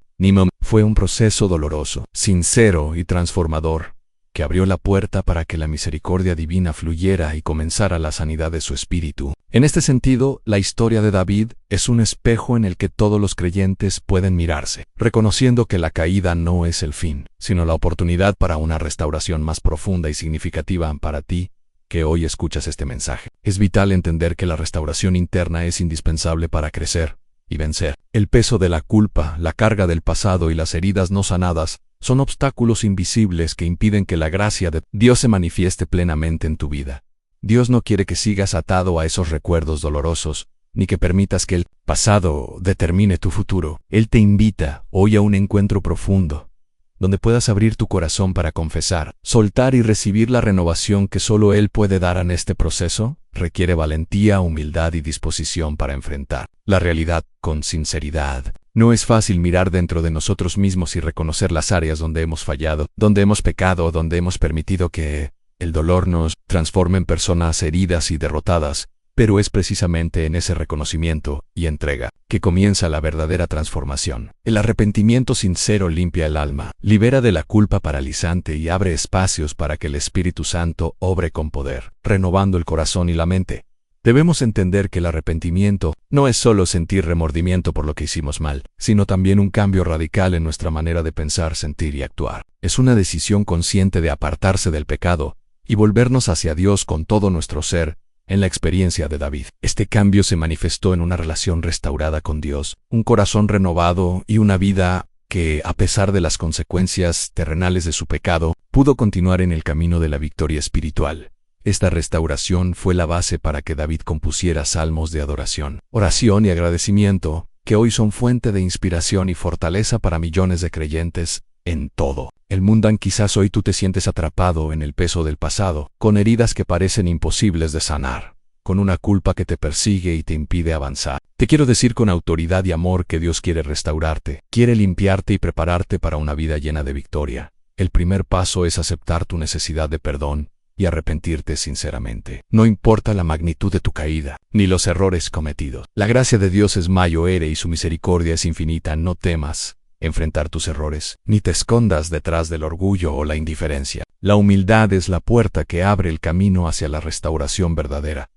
fue un proceso doloroso, sincero y transformador, que abrió la puerta para que la misericordia divina fluyera y comenzara la sanidad de su espíritu. En este sentido, la historia de David es un espejo en el que todos los creyentes pueden mirarse, reconociendo que la caída no es el fin, sino la oportunidad para una restauración más profunda y significativa. Para ti, que hoy escuchas este mensaje, es vital entender que la restauración interna es indispensable para crecer y vencer. El peso de la culpa, la carga del pasado y las heridas no sanadas son obstáculos invisibles que impiden que la gracia de Dios se manifieste plenamente en tu vida. Dios no quiere que sigas atado a esos recuerdos dolorosos, ni que permitas que el pasado determine tu futuro. Él te invita hoy a un encuentro profundo, donde puedas abrir tu corazón para confesar, soltar y recibir la renovación que solo Él puede dar. En este proceso requiere valentía, humildad y disposición para enfrentar la realidad con sinceridad. No es fácil mirar dentro de nosotros mismos y reconocer las áreas donde hemos fallado, donde hemos pecado, donde hemos permitido que el dolor nos transforme en personas heridas y derrotadas. Pero es precisamente en ese reconocimiento y entrega que comienza la verdadera transformación. El arrepentimiento sincero limpia el alma, libera de la culpa paralizante y abre espacios para que el Espíritu Santo obre con poder, renovando el corazón y la mente. Debemos entender que el arrepentimiento no es solo sentir remordimiento por lo que hicimos mal, sino también un cambio radical en nuestra manera de pensar, sentir y actuar. Es una decisión consciente de apartarse del pecado y volvernos hacia Dios con todo nuestro ser. En la experiencia de David, este cambio se manifestó en una relación restaurada con Dios, un corazón renovado y una vida que, a pesar de las consecuencias terrenales de su pecado, pudo continuar en el camino de la victoria espiritual. Esta restauración fue la base para que David compusiera salmos de adoración, oración y agradecimiento, que hoy son fuente de inspiración y fortaleza para millones de creyentes en todo el mundo. Quizás hoy tú te sientes atrapado en el peso del pasado, con heridas que parecen imposibles de sanar, con una culpa que te persigue y te impide avanzar. Te quiero decir con autoridad y amor que Dios quiere restaurarte, quiere limpiarte y prepararte para una vida llena de victoria. El primer paso es aceptar tu necesidad de perdón y arrepentirte sinceramente. No importa la magnitud de tu caída, ni los errores cometidos. La gracia de Dios es mayor y su misericordia es infinita. No temas enfrentar tus errores, ni te escondas detrás del orgullo o la indiferencia. La humildad es la puerta que abre el camino hacia la restauración verdadera.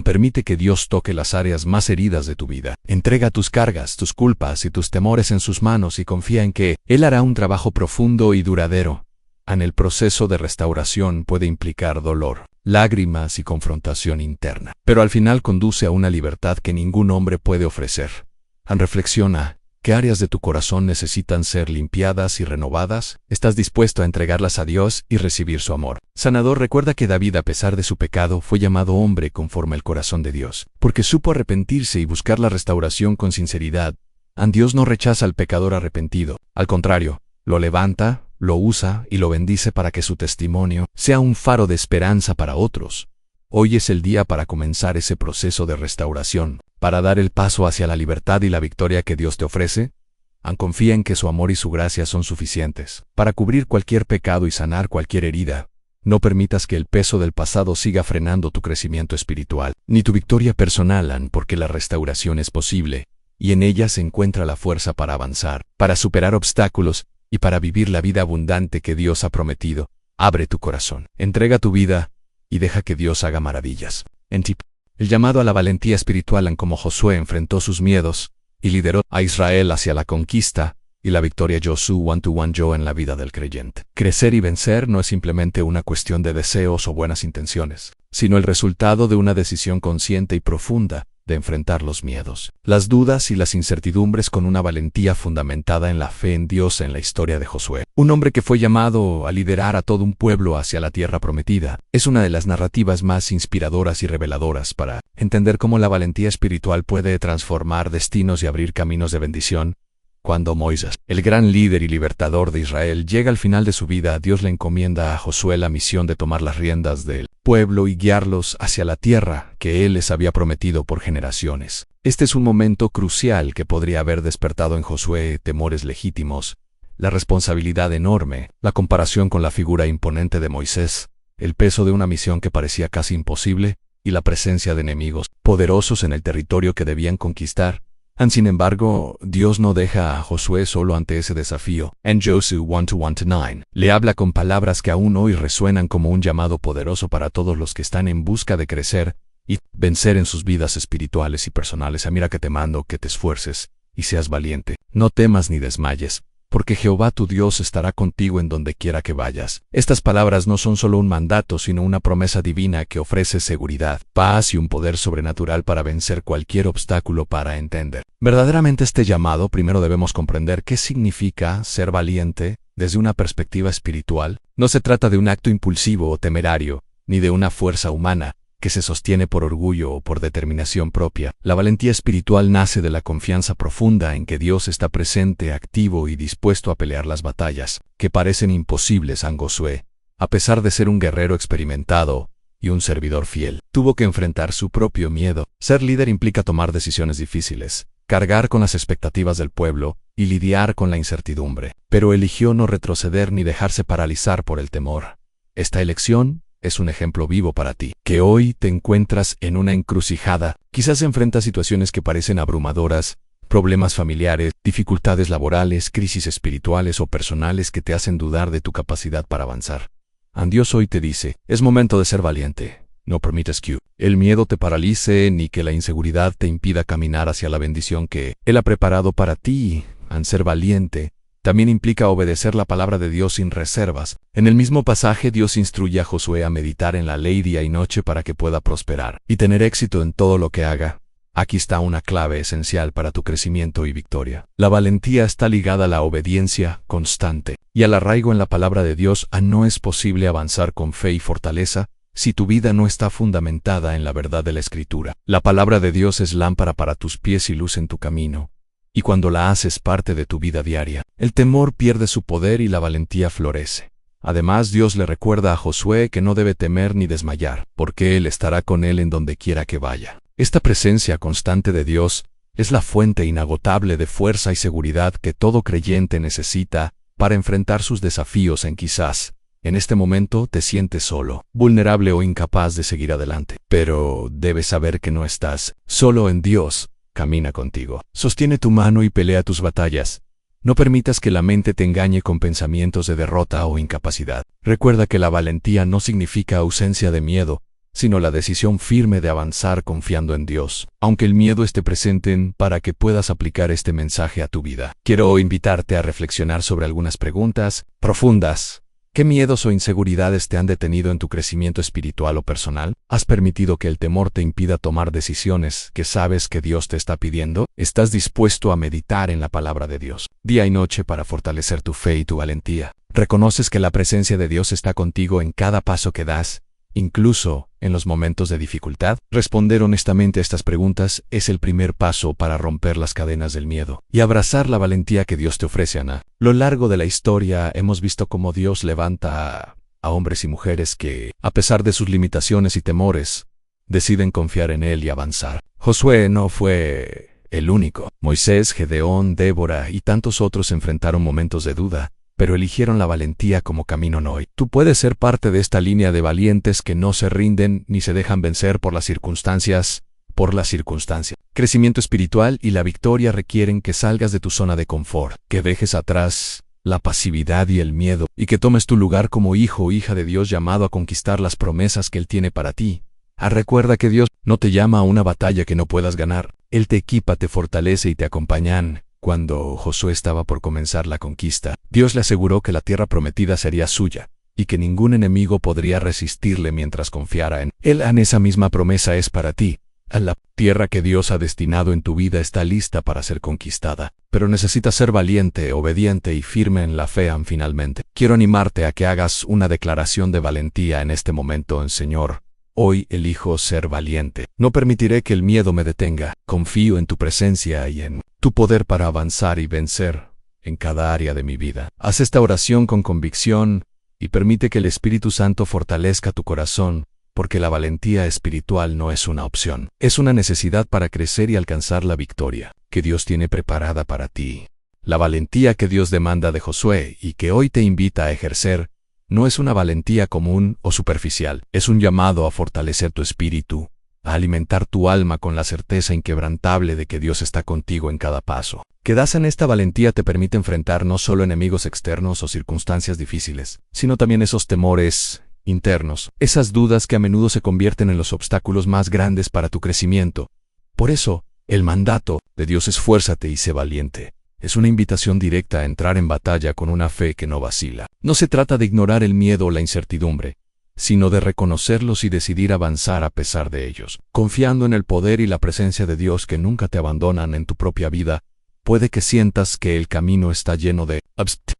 Permite que Dios toque las áreas más heridas de tu vida. Entrega tus cargas, tus culpas y tus temores en sus manos y confía en que Él hará un trabajo profundo y duradero. En el proceso de restauración puede implicar dolor, lágrimas y confrontación interna, pero al final conduce a una libertad que ningún hombre puede ofrecer. Reflexiona. ¿Qué áreas de tu corazón necesitan ser limpiadas y renovadas? ¿Estás dispuesto a entregarlas a Dios y recibir su amor sanador? Recuerda que David, a pesar de su pecado, fue llamado hombre conforme al corazón de Dios, porque supo arrepentirse y buscar la restauración con sinceridad. Dios no rechaza al pecador arrepentido, al contrario, lo levanta, lo usa y lo bendice para que su testimonio sea un faro de esperanza para otros. Hoy es el día para comenzar ese proceso de restauración, para dar el paso hacia la libertad y la victoria que Dios te ofrece. Confía en que su amor y su gracia son suficientes para cubrir cualquier pecado y sanar cualquier herida. No permitas que el peso del pasado siga frenando tu crecimiento espiritual, ni tu victoria personal, porque la restauración es posible, y en ella se encuentra la fuerza para avanzar, para superar obstáculos y para vivir la vida abundante que Dios ha prometido. Abre tu corazón, entrega tu vida y deja que Dios haga maravillas en ti. El llamado a la valentía espiritual, como Josué enfrentó sus miedos y lideró a Israel hacia la conquista y la victoria. Josué 1:1 yo en la vida del creyente. Crecer y vencer no es simplemente una cuestión de deseos o buenas intenciones, sino el resultado de una decisión consciente y profunda de enfrentar los miedos, las dudas y las incertidumbres con una valentía fundamentada en la fe en Dios. En la historia de Josué, un hombre que fue llamado a liderar a todo un pueblo hacia la tierra prometida, es una de las narrativas más inspiradoras y reveladoras para entender cómo la valentía espiritual puede transformar destinos y abrir caminos de bendición. Cuando Moisés, el gran líder y libertador de Israel, llega al final de su vida, Dios le encomienda a Josué la misión de tomar las riendas del pueblo y guiarlos hacia la tierra que él les había prometido por generaciones. Este es un momento crucial que podría haber despertado en Josué temores legítimos, la responsabilidad enorme, la comparación con la figura imponente de Moisés, el peso de una misión que parecía casi imposible, y la presencia de enemigos poderosos en el territorio que debían conquistar. Sin embargo, Dios no deja a Josué solo ante ese desafío. En Josué 1:1-9, le habla con palabras que aún hoy resuenan como un llamado poderoso para todos los que están en busca de crecer y vencer en sus vidas espirituales y personales. Mira que te mando que te esfuerces y seas valiente. No temas ni desmayes, porque Jehová tu Dios estará contigo en donde quiera que vayas. Estas palabras no son solo un mandato, sino una promesa divina que ofrece seguridad, paz y un poder sobrenatural para vencer cualquier obstáculo. Para entender verdaderamente este llamado, primero debemos comprender qué significa ser valiente desde una perspectiva espiritual. No se trata de un acto impulsivo o temerario, ni de una fuerza humana que se sostiene por orgullo o por determinación propia. La valentía espiritual nace de la confianza profunda en que Dios está presente, activo y dispuesto a pelear las batallas que parecen imposibles. Josué, a pesar de ser un guerrero experimentado y un servidor fiel, tuvo que enfrentar su propio miedo. Ser líder implica tomar decisiones difíciles, cargar con las expectativas del pueblo y lidiar con la incertidumbre, pero eligió no retroceder ni dejarse paralizar por el temor. Esta elección es un ejemplo vivo para ti, que hoy te encuentras en una encrucijada. Quizás enfrentas situaciones que parecen abrumadoras, problemas familiares, dificultades laborales, crisis espirituales o personales que te hacen dudar de tu capacidad para avanzar. Dios hoy te dice, es momento de ser valiente. No permitas que el miedo te paralice ni que la inseguridad te impida caminar hacia la bendición que Él ha preparado para ti. Ser valiente también implica obedecer la palabra de Dios sin reservas. En el mismo pasaje, Dios instruye a Josué a meditar en la ley día y noche para que pueda prosperar y tener éxito en todo lo que haga. Aquí está una clave esencial para tu crecimiento y victoria. La valentía está ligada a la obediencia constante y al arraigo en la palabra de Dios. No es posible avanzar con fe y fortaleza si tu vida no está fundamentada en la verdad de la Escritura. La palabra de Dios es lámpara para tus pies y luz en tu camino. Y cuando la haces parte de tu vida diaria, el temor pierde su poder y la valentía florece. Además, Dios le recuerda a Josué que no debe temer ni desmayar, porque Él estará con él en donde quiera que vaya. Esta presencia constante de Dios es la fuente inagotable de fuerza y seguridad que todo creyente necesita para enfrentar sus desafíos. Quizás en este momento te sientes solo, vulnerable o incapaz de seguir adelante, pero debes saber que no estás solo. En Dios camina contigo, sostiene tu mano y pelea tus batallas. No permitas que la mente te engañe con pensamientos de derrota o incapacidad. Recuerda que la valentía no significa ausencia de miedo, sino la decisión firme de avanzar confiando en Dios, aunque el miedo esté presente. Para que puedas aplicar este mensaje a tu vida, quiero invitarte a reflexionar sobre algunas preguntas profundas. ¿Qué miedos o inseguridades te han detenido en tu crecimiento espiritual o personal? ¿Has permitido que el temor te impida tomar decisiones que sabes que Dios te está pidiendo? ¿Estás dispuesto a meditar en la palabra de Dios día y noche para fortalecer tu fe y tu valentía? ¿Reconoces que la presencia de Dios está contigo en cada paso que das Incluso, en los momentos de dificultad, responder honestamente a estas preguntas es el primer paso para romper las cadenas del miedo y abrazar la valentía que Dios te ofrece, Ana. A lo largo de la historia hemos visto cómo Dios levanta a hombres y mujeres que, a pesar de sus limitaciones y temores, deciden confiar en Él y avanzar. Josué no fue el único. Moisés, Gedeón, Débora y tantos otros enfrentaron momentos de duda, pero eligieron la valentía como camino hoy. Tú puedes ser parte de esta línea de valientes que no se rinden ni se dejan vencer por las circunstancias. Crecimiento espiritual y la victoria requieren que salgas de tu zona de confort, que dejes atrás la pasividad y el miedo, y que tomes tu lugar como hijo o hija de Dios llamado a conquistar las promesas que Él tiene para ti. Recuerda que Dios no te llama a una batalla que no puedas ganar. Él te equipa, te fortalece y te acompaña. Cuando Josué estaba por comenzar la conquista, Dios le aseguró que la tierra prometida sería suya, y que ningún enemigo podría resistirle mientras confiara en Él. Esa misma promesa es para ti. La tierra que Dios ha destinado en tu vida está lista para ser conquistada, pero necesitas ser valiente, obediente y firme en la fe. Finalmente, quiero animarte a que hagas una declaración de valentía en este momento. Señor, hoy elijo ser valiente. No permitiré que el miedo me detenga. Confío en tu presencia y en tu poder para avanzar y vencer en cada área de mi vida. Haz esta oración con convicción y permite que el Espíritu Santo fortalezca tu corazón, porque la valentía espiritual no es una opción. Es una necesidad para crecer y alcanzar la victoria que Dios tiene preparada para ti. La valentía que Dios demanda de Josué y que hoy te invita a ejercer no es una valentía común o superficial. Es un llamado a fortalecer tu espíritu, a alimentar tu alma con la certeza inquebrantable de que Dios está contigo en cada paso. Que das en esta valentía te permite enfrentar no solo enemigos externos o circunstancias difíciles, sino también esos temores internos, esas dudas que a menudo se convierten en los obstáculos más grandes para tu crecimiento. Por eso, el mandato de Dios es fuérzate y sé valiente. Es una invitación directa a entrar en batalla con una fe que no vacila. No se trata de ignorar el miedo o la incertidumbre, sino de reconocerlos y decidir avanzar a pesar de ellos. Confiando en el poder y la presencia de Dios que nunca te abandonan en tu propia vida, puede que sientas que el camino está lleno de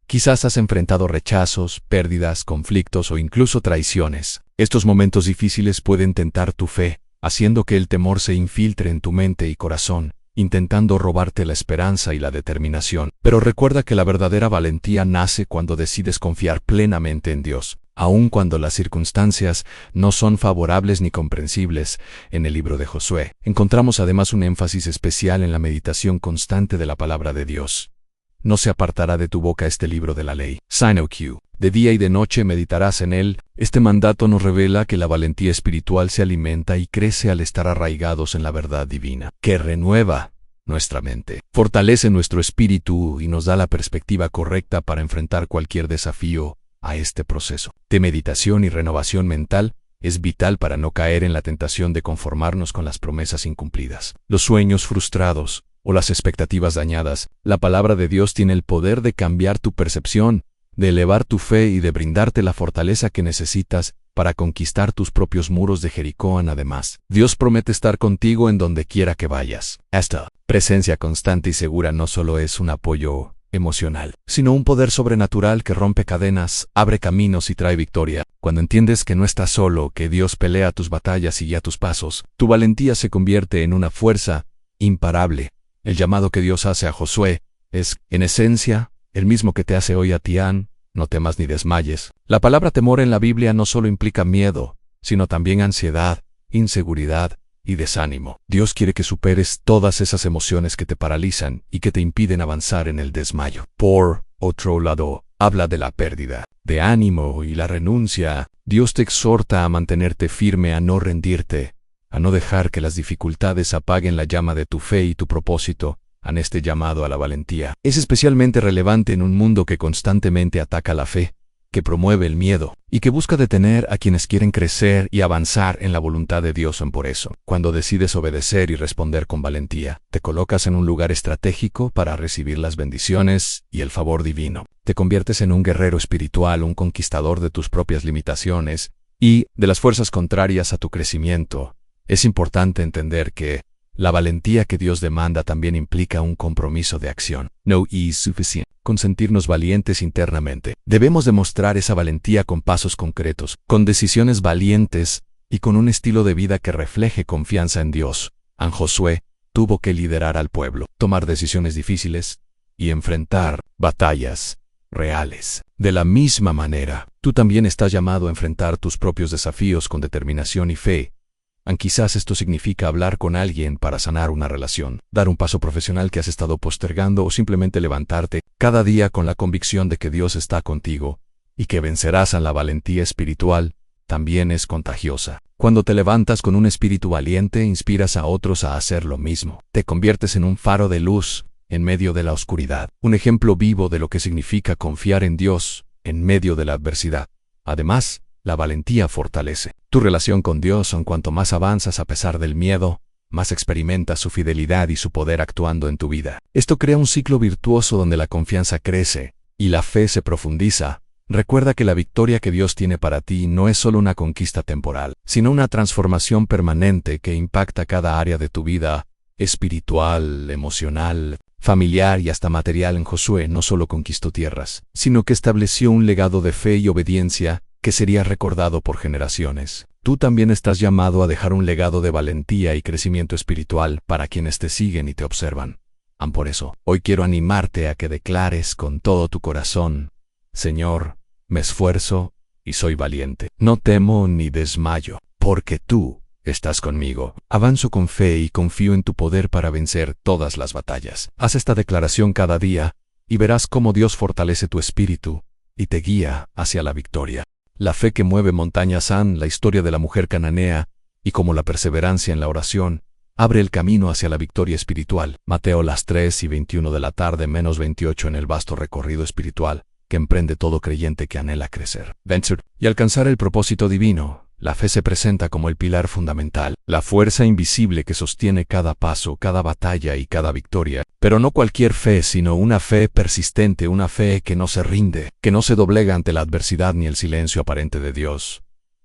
quizás has enfrentado rechazos, pérdidas, conflictos o incluso traiciones. Estos momentos difíciles pueden tentar tu fe, haciendo que el temor se infiltre en tu mente y corazón, intentando robarte la esperanza y la determinación. Pero recuerda que la verdadera valentía nace cuando decides confiar plenamente en Dios, aun cuando las circunstancias no son favorables ni comprensibles. En el libro de Josué, encontramos además un énfasis especial en la meditación constante de la palabra de Dios. No se apartará de tu boca este libro de la ley. De día y de noche meditarás en él. Este mandato nos revela que la valentía espiritual se alimenta y crece al estar arraigados en la verdad divina, que renueva nuestra mente, fortalece nuestro espíritu y nos da la perspectiva correcta para enfrentar cualquier desafío. A este proceso de meditación y renovación mental es vital para no caer en la tentación de conformarnos con las promesas incumplidas, los sueños frustrados o las expectativas dañadas. La palabra de Dios tiene el poder de cambiar tu percepción, de elevar tu fe y de brindarte la fortaleza que necesitas para conquistar tus propios muros de Jericó. Además, Dios promete estar contigo en donde quiera que vayas. Esta presencia constante y segura no solo es un apoyo emocional, sino un poder sobrenatural que rompe cadenas, abre caminos y trae victoria. Cuando entiendes que no estás solo, que Dios pelea tus batallas y guía tus pasos, tu valentía se convierte en una fuerza imparable. El llamado que Dios hace a Josué es, en esencia, el mismo que te hace hoy a ti. No temas ni desmayes. La palabra temor en la Biblia no solo implica miedo, sino también ansiedad, inseguridad y desánimo. Dios quiere que superes todas esas emociones que te paralizan y que te impiden avanzar en el desmayo. Por otro lado, habla de la pérdida de ánimo y la renuncia. Dios te exhorta a mantenerte firme, a no rendirte, a no dejar que las dificultades apaguen la llama de tu fe y tu propósito. Este llamado a la valentía es especialmente relevante en un mundo que constantemente ataca la fe, que promueve el miedo y que busca detener a quienes quieren crecer y avanzar en la voluntad de Dios. Por eso, cuando decides obedecer y responder con valentía, te colocas en un lugar estratégico para recibir las bendiciones y el favor divino. Te conviertes en un guerrero espiritual, un conquistador de tus propias limitaciones y de las fuerzas contrarias a tu crecimiento. Es importante entender que La valentía que Dios demanda también implica un compromiso de acción. No es suficiente con sentirnos valientes internamente. Debemos demostrar esa valentía con pasos concretos, con decisiones valientes y con un estilo de vida que refleje confianza en Dios. Josué tuvo que liderar al pueblo, tomar decisiones difíciles y enfrentar batallas reales. De la misma manera, tú también estás llamado a enfrentar tus propios desafíos con determinación y fe. Quizás esto significa hablar con alguien para sanar una relación, dar un paso profesional que has estado postergando o simplemente levantarte cada día con la convicción de que Dios está contigo y que vencerás a la valentía espiritual. También es contagiosa. Cuando te levantas con un espíritu valiente, inspiras a otros a hacer lo mismo. Te conviertes en un faro de luz en medio de la oscuridad. Un ejemplo vivo de lo que significa confiar en Dios en medio de la adversidad. Además, la valentía fortalece tu relación con Dios. Cuanto más avanzas a pesar del miedo, más experimentas su fidelidad y su poder actuando en tu vida. Esto crea un ciclo virtuoso donde la confianza crece y la fe se profundiza. Recuerda que la victoria que Dios tiene para ti no es solo una conquista temporal, sino una transformación permanente que impacta cada área de tu vida, espiritual, emocional, familiar y hasta material. En Josué no solo conquistó tierras, sino que estableció un legado de fe y obediencia que sería recordado por generaciones. Tú también estás llamado a dejar un legado de valentía y crecimiento espiritual para quienes te siguen y te observan. Por eso, hoy quiero animarte a que declares con todo tu corazón: Señor, me esfuerzo y soy valiente. No temo ni desmayo, porque tú estás conmigo. Avanzo con fe y confío en tu poder para vencer todas las batallas. Haz esta declaración cada día y verás cómo Dios fortalece tu espíritu y te guía hacia la victoria. La fe que mueve montañas. La historia de la mujer cananea y como la perseverancia en la oración abre el camino hacia la victoria espiritual. Mateo 3:21 de la tarde menos 28 en el vasto recorrido espiritual que emprende todo creyente que anhela crecer, vencer y alcanzar el propósito divino. La fe se presenta como el pilar fundamental, la fuerza invisible que sostiene cada paso, cada batalla y cada victoria. Pero no cualquier fe, sino una fe persistente, una fe que no se rinde, que no se doblega ante la adversidad ni el silencio aparente de Dios.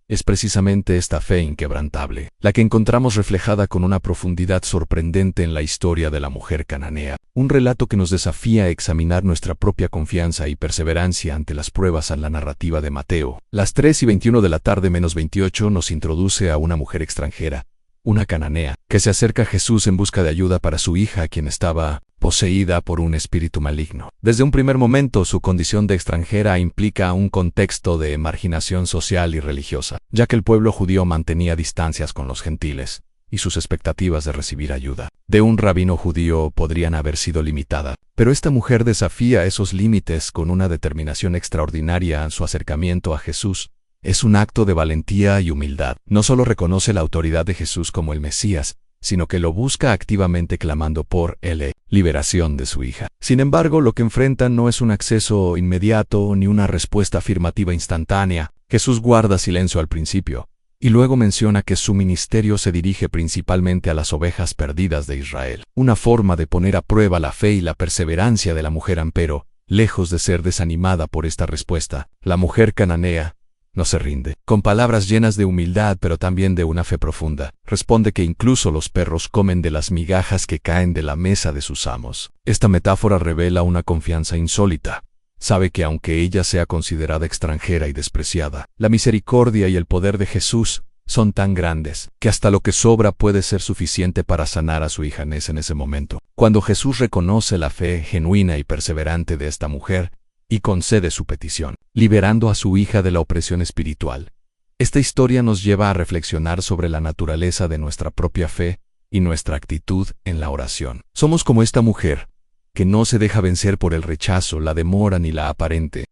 Es precisamente esta fe inquebrantable, la que encontramos reflejada con una profundidad sorprendente en la historia de la mujer cananea, un relato que nos desafía a examinar nuestra propia confianza y perseverancia ante las pruebas. En la narrativa de Mateo, 3:21 de la tarde menos 28 nos introduce a una mujer extranjera, una cananea, que se acerca a Jesús en busca de ayuda para su hija, quien estaba poseída por un espíritu maligno. Desde un primer momento, su condición de extranjera implica un contexto de marginación social y religiosa, ya que el pueblo judío mantenía distancias con los gentiles, y sus expectativas de recibir ayuda de un rabino judío podrían haber sido limitadas. Pero esta mujer desafía esos límites con una determinación extraordinaria en su acercamiento a Jesús. Es un acto de valentía y humildad. No solo reconoce la autoridad de Jesús como el Mesías, sino que lo busca activamente clamando por la liberación de su hija. Sin embargo, lo que enfrenta no es un acceso inmediato ni una respuesta afirmativa instantánea. Jesús guarda silencio al principio, y luego menciona que su ministerio se dirige principalmente a las ovejas perdidas de Israel. Una forma de poner a prueba la fe y la perseverancia de la mujer. Pero, lejos de ser desanimada por esta respuesta, la mujer cananea no se rinde. Con palabras llenas de humildad pero también de una fe profunda, responde que incluso los perros comen de las migajas que caen de la mesa de sus amos. Esta metáfora revela una confianza insólita. Sabe que aunque ella sea considerada extranjera y despreciada, la misericordia y el poder de Jesús son tan grandes que hasta lo que sobra puede ser suficiente para sanar a su hija en ese momento. Cuando Jesús reconoce la fe genuina y perseverante de esta mujer, y concede su petición, liberando a su hija de la opresión espiritual. Esta historia nos lleva a reflexionar sobre la naturaleza de nuestra propia fe y nuestra actitud en la oración. Somos como esta mujer, que no se deja vencer por el rechazo, la demora ni la aparente.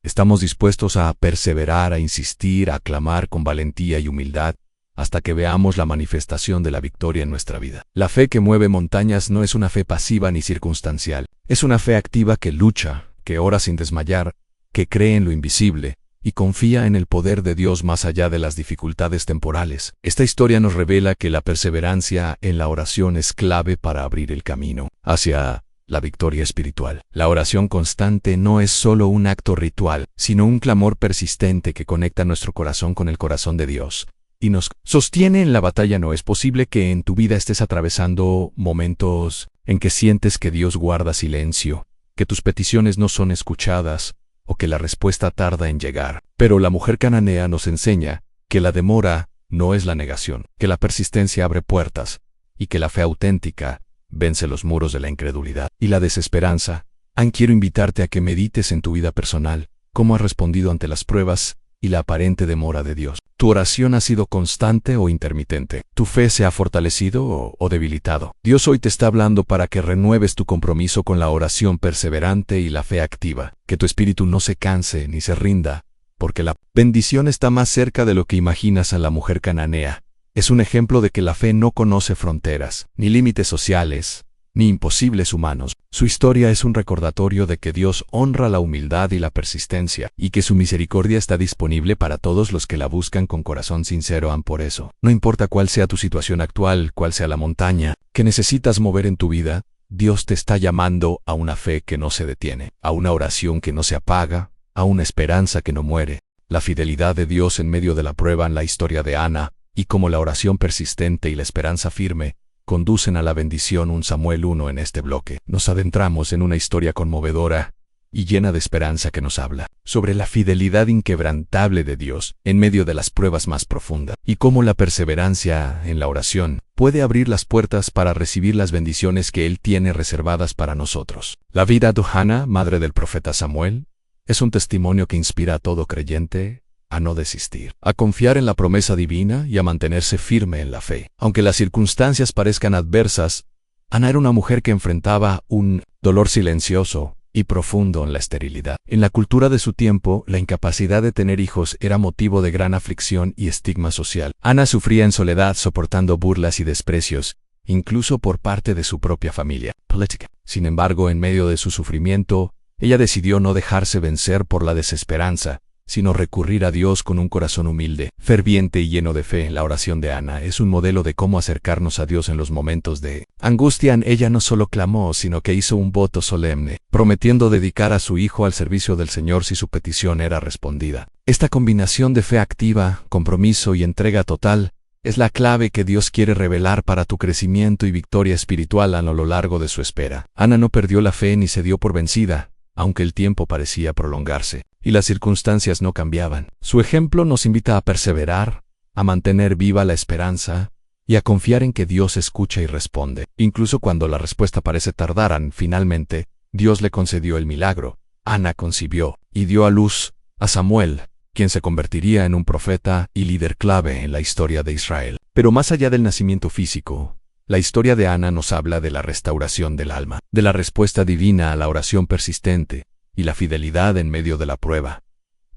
Estamos dispuestos a perseverar, a insistir, a clamar con valentía y humildad, hasta que veamos la manifestación de la victoria en nuestra vida. La fe que mueve montañas no es una fe pasiva ni circunstancial, es una fe activa que lucha, que ora sin desmayar, que cree en lo invisible y confía en el poder de Dios más allá de las dificultades temporales. Esta historia nos revela que la perseverancia en la oración es clave para abrir el camino hacia la victoria espiritual. La oración constante no es solo un acto ritual, sino un clamor persistente que conecta nuestro corazón con el corazón de Dios y nos sostiene en la batalla. No es posible que en tu vida estés atravesando momentos en que sientes que Dios guarda silencio, que tus peticiones no son escuchadas, o que la respuesta tarda en llegar. Pero la mujer cananea nos enseña que la demora no es la negación, que la persistencia abre puertas, y que la fe auténtica vence los muros de la incredulidad y la desesperanza. Quiero invitarte a que medites en tu vida personal, cómo has respondido ante las pruebas y la aparente demora de Dios. ¿Tu oración ha sido constante o intermitente? ¿Tu fe se ha fortalecido o debilitado? Dios hoy te está hablando para que renueves tu compromiso con la oración perseverante y la fe activa, que tu espíritu no se canse ni se rinda, porque la bendición está más cerca de lo que imaginas. A la mujer cananea es un ejemplo de que la fe no conoce fronteras, ni límites sociales, ni imposibles humanos. Su historia es un recordatorio de que Dios honra la humildad y la persistencia, y que su misericordia está disponible para todos los que la buscan con corazón sincero. Por eso, no importa cuál sea tu situación actual, cuál sea la montaña que necesitas mover en tu vida, Dios te está llamando a una fe que no se detiene, a una oración que no se apaga, a una esperanza que no muere. La fidelidad de Dios en medio de la prueba, en la historia de Ana, y como la oración persistente y la esperanza firme conducen a la bendición. 1 Samuel 1. En este bloque nos adentramos en una historia conmovedora y llena de esperanza que nos habla sobre la fidelidad inquebrantable de Dios en medio de las pruebas más profundas, y cómo la perseverancia en la oración puede abrir las puertas para recibir las bendiciones que Él tiene reservadas para nosotros. La vida de Hannah, madre del profeta Samuel, es un testimonio que inspira a todo creyente a no desistir, a confiar en la promesa divina y a mantenerse firme en la fe. Aunque las circunstancias parezcan adversas, Ana era una mujer que enfrentaba un dolor silencioso y profundo en la esterilidad. En la cultura de su tiempo, la incapacidad de tener hijos era motivo de gran aflicción y estigma social. Ana sufría en soledad, soportando burlas y desprecios, incluso por parte de su propia familia política. Sin embargo, en medio de su sufrimiento, ella decidió no dejarse vencer por la desesperanza, sino recurrir a Dios con un corazón humilde, ferviente y lleno de fe. La oración de Ana es un modelo de cómo acercarnos a Dios en los momentos de angustia. Ella no solo clamó, sino que hizo un voto solemne, prometiendo dedicar a su hijo al servicio del Señor si su petición era respondida. Esta combinación de fe activa, compromiso y entrega total es la clave que Dios quiere revelar para tu crecimiento y victoria espiritual a lo largo de su espera. Ana no perdió la fe ni se dio por vencida, aunque el tiempo parecía prolongarse y las circunstancias no cambiaban. Su ejemplo nos invita a perseverar, a mantener viva la esperanza y a confiar en que Dios escucha y responde. Incluso cuando la respuesta parece tardar, finalmente, Dios le concedió el milagro. Ana concibió y dio a luz a Samuel, quien se convertiría en un profeta y líder clave en la historia de Israel. Pero más allá del nacimiento físico, la historia de Ana nos habla de la restauración del alma, de la respuesta divina a la oración persistente y la fidelidad en medio de la prueba.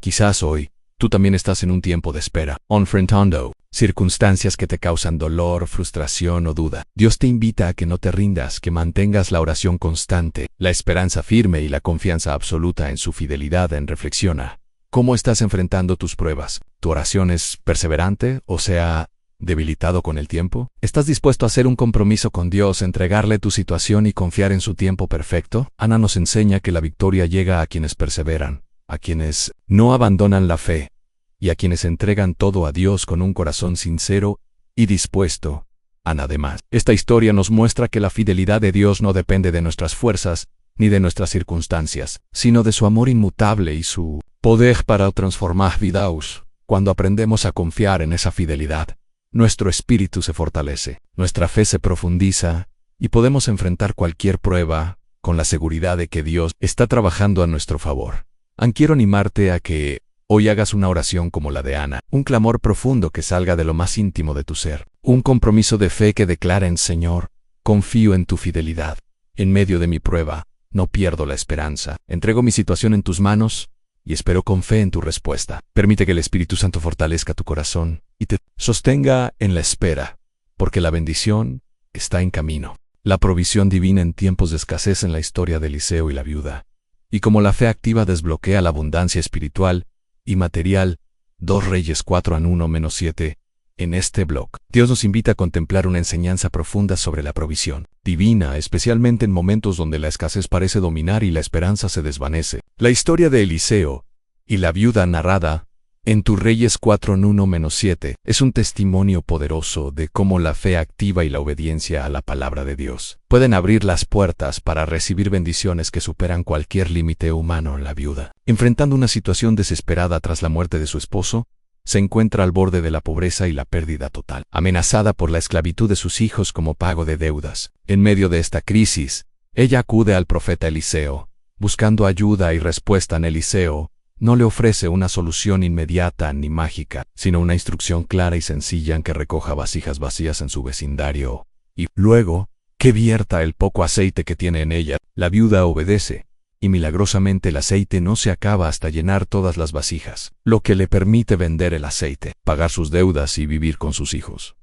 Quizás hoy, tú también estás en un tiempo de espera, enfrentando circunstancias que te causan dolor, frustración o duda. Dios te invita a que no te rindas, que mantengas la oración constante, la esperanza firme y la confianza absoluta en su fidelidad. Reflexiona. ¿Cómo estás enfrentando tus pruebas? ¿Tu oración es perseverante o se ha debilitado con el tiempo? ¿Estás dispuesto a hacer un compromiso con Dios, entregarle tu situación y confiar en su tiempo perfecto? Ana nos enseña que la victoria llega a quienes perseveran, a quienes no abandonan la fe y a quienes entregan todo a Dios con un corazón sincero y dispuesto a nada más. Esta historia nos muestra que la fidelidad de Dios no depende de nuestras fuerzas ni de nuestras circunstancias, sino de su amor inmutable y su poder para transformar vidas. Cuando aprendemos a confiar en esa fidelidad, nuestro espíritu se fortalece, nuestra fe se profundiza y podemos enfrentar cualquier prueba con la seguridad de que Dios está trabajando a nuestro favor. Quiero animarte a que hoy hagas una oración como la de Ana, un clamor profundo que salga de lo más íntimo de tu ser, un compromiso de fe que declara Señor, confío en tu fidelidad. En medio de mi prueba, no pierdo la esperanza. Entrego mi situación en tus manos y espero con fe en tu respuesta. Permite que el Espíritu Santo fortalezca tu corazón y te sostenga en la espera, porque la bendición está en camino. La provisión divina en tiempos de escasez en la historia de Eliseo y la viuda. Y como la fe activa desbloquea la abundancia espiritual y material, 2 Reyes 4:1-7, en este blog, Dios nos invita a contemplar una enseñanza profunda sobre la provisión divina, especialmente en momentos donde la escasez parece dominar y la esperanza se desvanece. La historia de Eliseo y la viuda narrada En tu Reyes 4:1-7 es un testimonio poderoso de cómo la fe activa y la obediencia a la palabra de Dios pueden abrir las puertas para recibir bendiciones que superan cualquier límite humano. La viuda, enfrentando una situación desesperada tras la muerte de su esposo, se encuentra al borde de la pobreza y la pérdida total, amenazada por la esclavitud de sus hijos como pago de deudas. En medio de esta crisis, ella acude al profeta Eliseo, buscando ayuda y respuesta. En Eliseo no le ofrece una solución inmediata ni mágica, sino una instrucción clara y sencilla en que recoja vasijas vacías en su vecindario y luego que vierta el poco aceite que tiene en ella. La viuda obedece, y milagrosamente el aceite no se acaba hasta llenar todas las vasijas, lo que le permite vender el aceite, pagar sus deudas y vivir con sus hijos.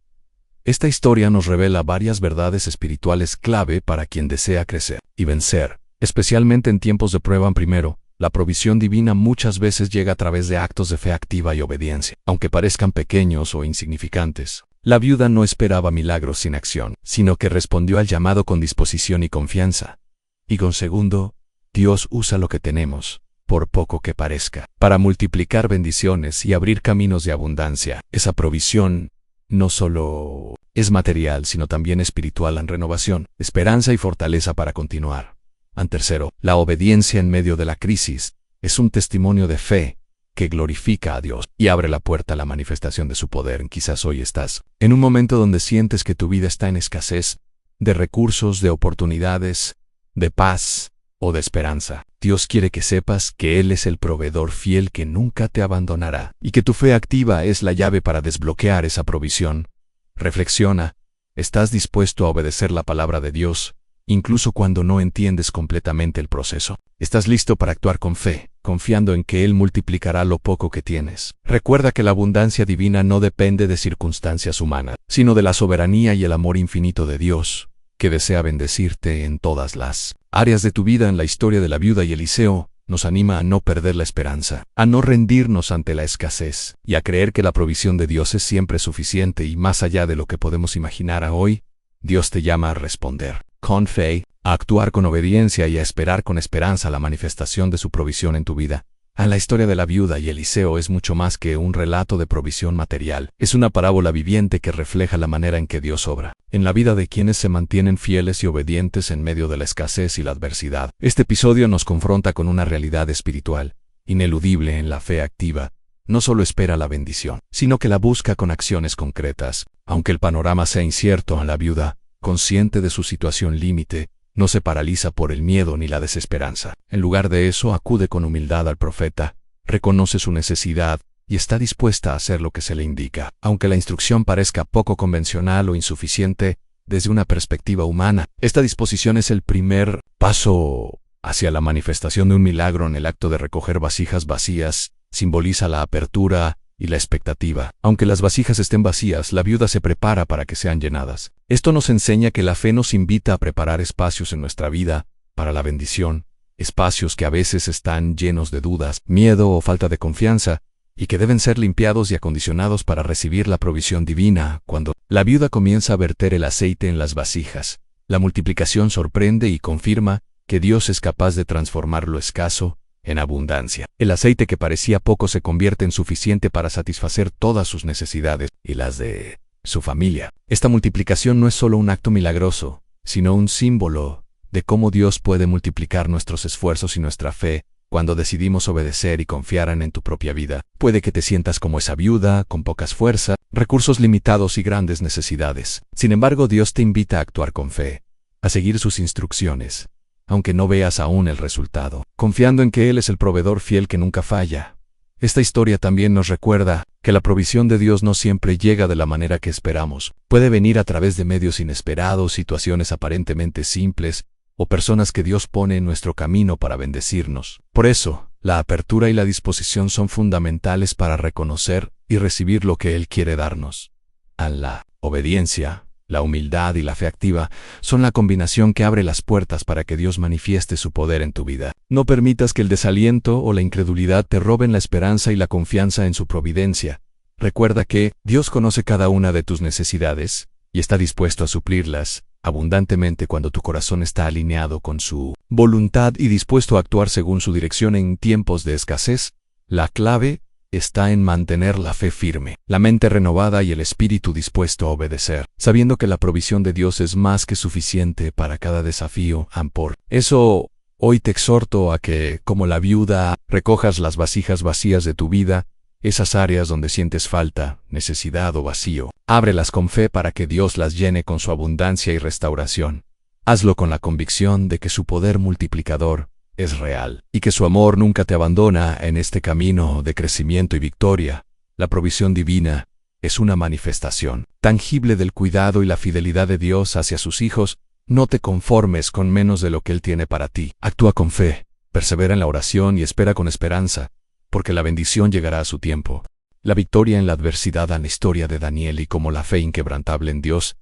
Esta historia nos revela varias verdades espirituales clave para quien desea crecer y vencer, especialmente en tiempos de prueba. Primero, la provisión divina muchas veces llega a través de actos de fe activa y obediencia. Aunque parezcan pequeños o insignificantes, la viuda no esperaba milagros sin acción, sino que respondió al llamado con disposición y confianza. Y con segundo, Dios usa lo que tenemos, por poco que parezca, para multiplicar bendiciones y abrir caminos de abundancia. Esa provisión no solo es material, sino también espiritual, en renovación, esperanza y fortaleza para continuar. En tercero, la obediencia en medio de la crisis es un testimonio de fe que glorifica a Dios y abre la puerta a la manifestación de su poder. Quizás hoy estás en un momento donde sientes que tu vida está en escasez de recursos, de oportunidades, de paz o de esperanza. Dios quiere que sepas que Él es el proveedor fiel que nunca te abandonará y que tu fe activa es la llave para desbloquear esa provisión. Reflexiona, ¿estás dispuesto a obedecer la palabra de Dios, incluso cuando no entiendes completamente el proceso? ¿Estás listo para actuar con fe, confiando en que Él multiplicará lo poco que tienes? Recuerda que la abundancia divina no depende de circunstancias humanas, sino de la soberanía y el amor infinito de Dios, que desea bendecirte en todas las áreas de tu vida. En la historia de la viuda y Eliseo, nos anima a no perder la esperanza, a no rendirnos ante la escasez y a creer que la provisión de Dios es siempre suficiente y más allá de lo que podemos imaginar. Hoy, Dios te llama a responder con fe, a actuar con obediencia y a esperar con esperanza la manifestación de su provisión en tu vida. La historia de la viuda y Eliseo es mucho más que un relato de provisión material. Es una parábola viviente que refleja la manera en que Dios obra en la vida de quienes se mantienen fieles y obedientes en medio de la escasez y la adversidad. Este episodio nos confronta con una realidad espiritual, ineludible. En la fe activa, no solo espera la bendición, sino que la busca con acciones concretas. Aunque el panorama sea incierto, la viuda, consciente de su situación límite, no se paraliza por el miedo ni la desesperanza. En lugar de eso, acude con humildad al profeta, reconoce su necesidad y está dispuesta a hacer lo que se le indica. Aunque la instrucción parezca poco convencional o insuficiente desde una perspectiva humana, esta disposición es el primer paso hacia la manifestación de un milagro. En el acto de recoger vasijas vacías, simboliza la apertura y la expectativa. Aunque las vasijas estén vacías, la viuda se prepara para que sean llenadas. Esto nos enseña que la fe nos invita a preparar espacios en nuestra vida para la bendición, espacios que a veces están llenos de dudas, miedo o falta de confianza, y que deben ser limpiados y acondicionados para recibir la provisión divina. Cuando la viuda comienza a verter el aceite en las vasijas, la multiplicación sorprende y confirma que Dios es capaz de transformar lo escaso en abundancia. El aceite que parecía poco se convierte en suficiente para satisfacer todas sus necesidades y las de su familia. Esta multiplicación no es solo un acto milagroso, sino un símbolo de cómo Dios puede multiplicar nuestros esfuerzos y nuestra fe cuando decidimos obedecer y confiar en tu propia vida. Puede que te sientas como esa viuda, con pocas fuerzas, recursos limitados y grandes necesidades. Sin embargo, Dios te invita a actuar con fe, a seguir sus instrucciones, aunque no veas aún el resultado, confiando en que Él es el proveedor fiel que nunca falla. Esta historia también nos recuerda que la provisión de Dios no siempre llega de la manera que esperamos. Puede venir a través de medios inesperados, situaciones aparentemente simples, o personas que Dios pone en nuestro camino para bendecirnos. Por eso, la apertura y la disposición son fundamentales para reconocer y recibir lo que Él quiere darnos. La obediencia, la humildad y la fe activa son la combinación que abre las puertas para que Dios manifieste su poder en tu vida. No permitas que el desaliento o la incredulidad te roben la esperanza y la confianza en su providencia. Recuerda que Dios conoce cada una de tus necesidades y está dispuesto a suplirlas abundantemente cuando tu corazón está alineado con su voluntad y dispuesto a actuar según su dirección en tiempos de escasez. La clave está en mantener la fe firme, la mente renovada y el espíritu dispuesto a obedecer, sabiendo que la provisión de Dios es más que suficiente para cada desafío. Por eso, hoy te exhorto a que, como la viuda, recojas las vasijas vacías de tu vida, esas áreas donde sientes falta, necesidad o vacío. Ábrelas con fe para que Dios las llene con su abundancia y restauración. Hazlo con la convicción de que su poder multiplicador es real y que su amor nunca te abandona en este camino de crecimiento y victoria. La provisión divina es una manifestación tangible del cuidado y la fidelidad de Dios hacia sus hijos. No te conformes con menos de lo que Él tiene para ti. Actúa con fe, persevera en la oración y espera con esperanza, porque la bendición llegará a su tiempo. La victoria en la adversidad en la historia de Daniel y como la fe inquebrantable en Dios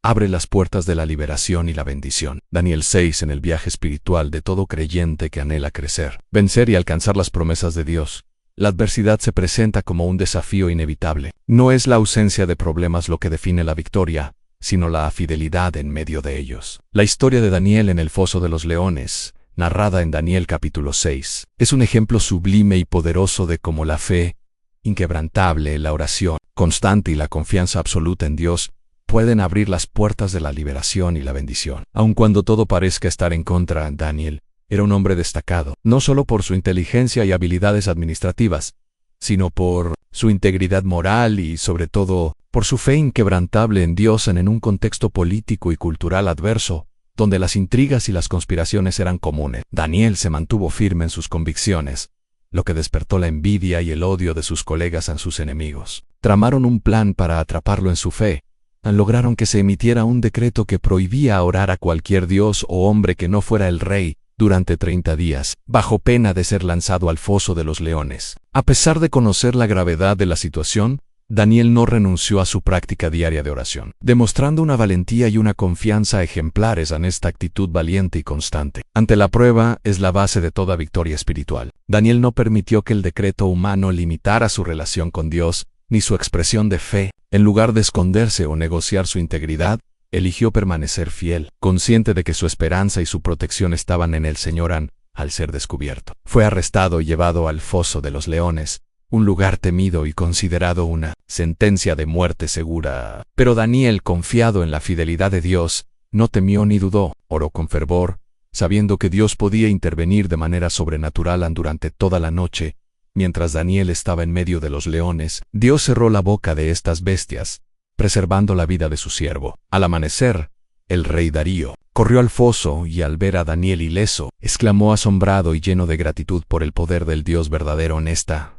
abre las puertas de la liberación y la bendición. Daniel 6 en el viaje espiritual de todo creyente que anhela crecer, vencer y alcanzar las promesas de Dios. La adversidad se presenta como un desafío inevitable. No es la ausencia de problemas lo que define la victoria, sino la fidelidad en medio de ellos. La historia de Daniel en el foso de los leones, narrada en Daniel capítulo 6, es un ejemplo sublime y poderoso de cómo la fe inquebrantable, la oración constante y la confianza absoluta en Dios pueden abrir las puertas de la liberación y la bendición. Aun cuando todo parezca estar en contra, Daniel era un hombre destacado, no solo por su inteligencia y habilidades administrativas, sino por su integridad moral y, sobre todo, por su fe inquebrantable en Dios en un contexto político y cultural adverso, donde las intrigas y las conspiraciones eran comunes. Daniel se mantuvo firme en sus convicciones, lo que despertó la envidia y el odio de sus colegas a sus enemigos. Tramaron un plan para atraparlo en su fe. Lograron que se emitiera un decreto que prohibía orar a cualquier dios o hombre que no fuera el rey durante 30 días, bajo pena de ser lanzado al foso de los leones. A pesar de conocer la gravedad de la situación, Daniel no renunció a su práctica diaria de oración, demostrando una valentía y una confianza ejemplares en esta actitud valiente y constante. Ante la prueba es la base de toda victoria espiritual. Daniel no permitió que el decreto humano limitara su relación con Dios, ni su expresión de fe. En lugar de esconderse o negociar su integridad, eligió permanecer fiel, consciente de que su esperanza y su protección estaban en el Señor al ser descubierto. Fue arrestado y llevado al foso de los leones, un lugar temido y considerado una sentencia de muerte segura. Pero Daniel, confiado en la fidelidad de Dios, no temió ni dudó, oró con fervor, sabiendo que Dios podía intervenir de manera sobrenatural durante toda la noche. Mientras Daniel estaba en medio de los leones, Dios cerró la boca de estas bestias, preservando la vida de su siervo. Al amanecer, el rey Darío corrió al foso y al ver a Daniel ileso, exclamó asombrado y lleno de gratitud por el poder del Dios verdadero en esta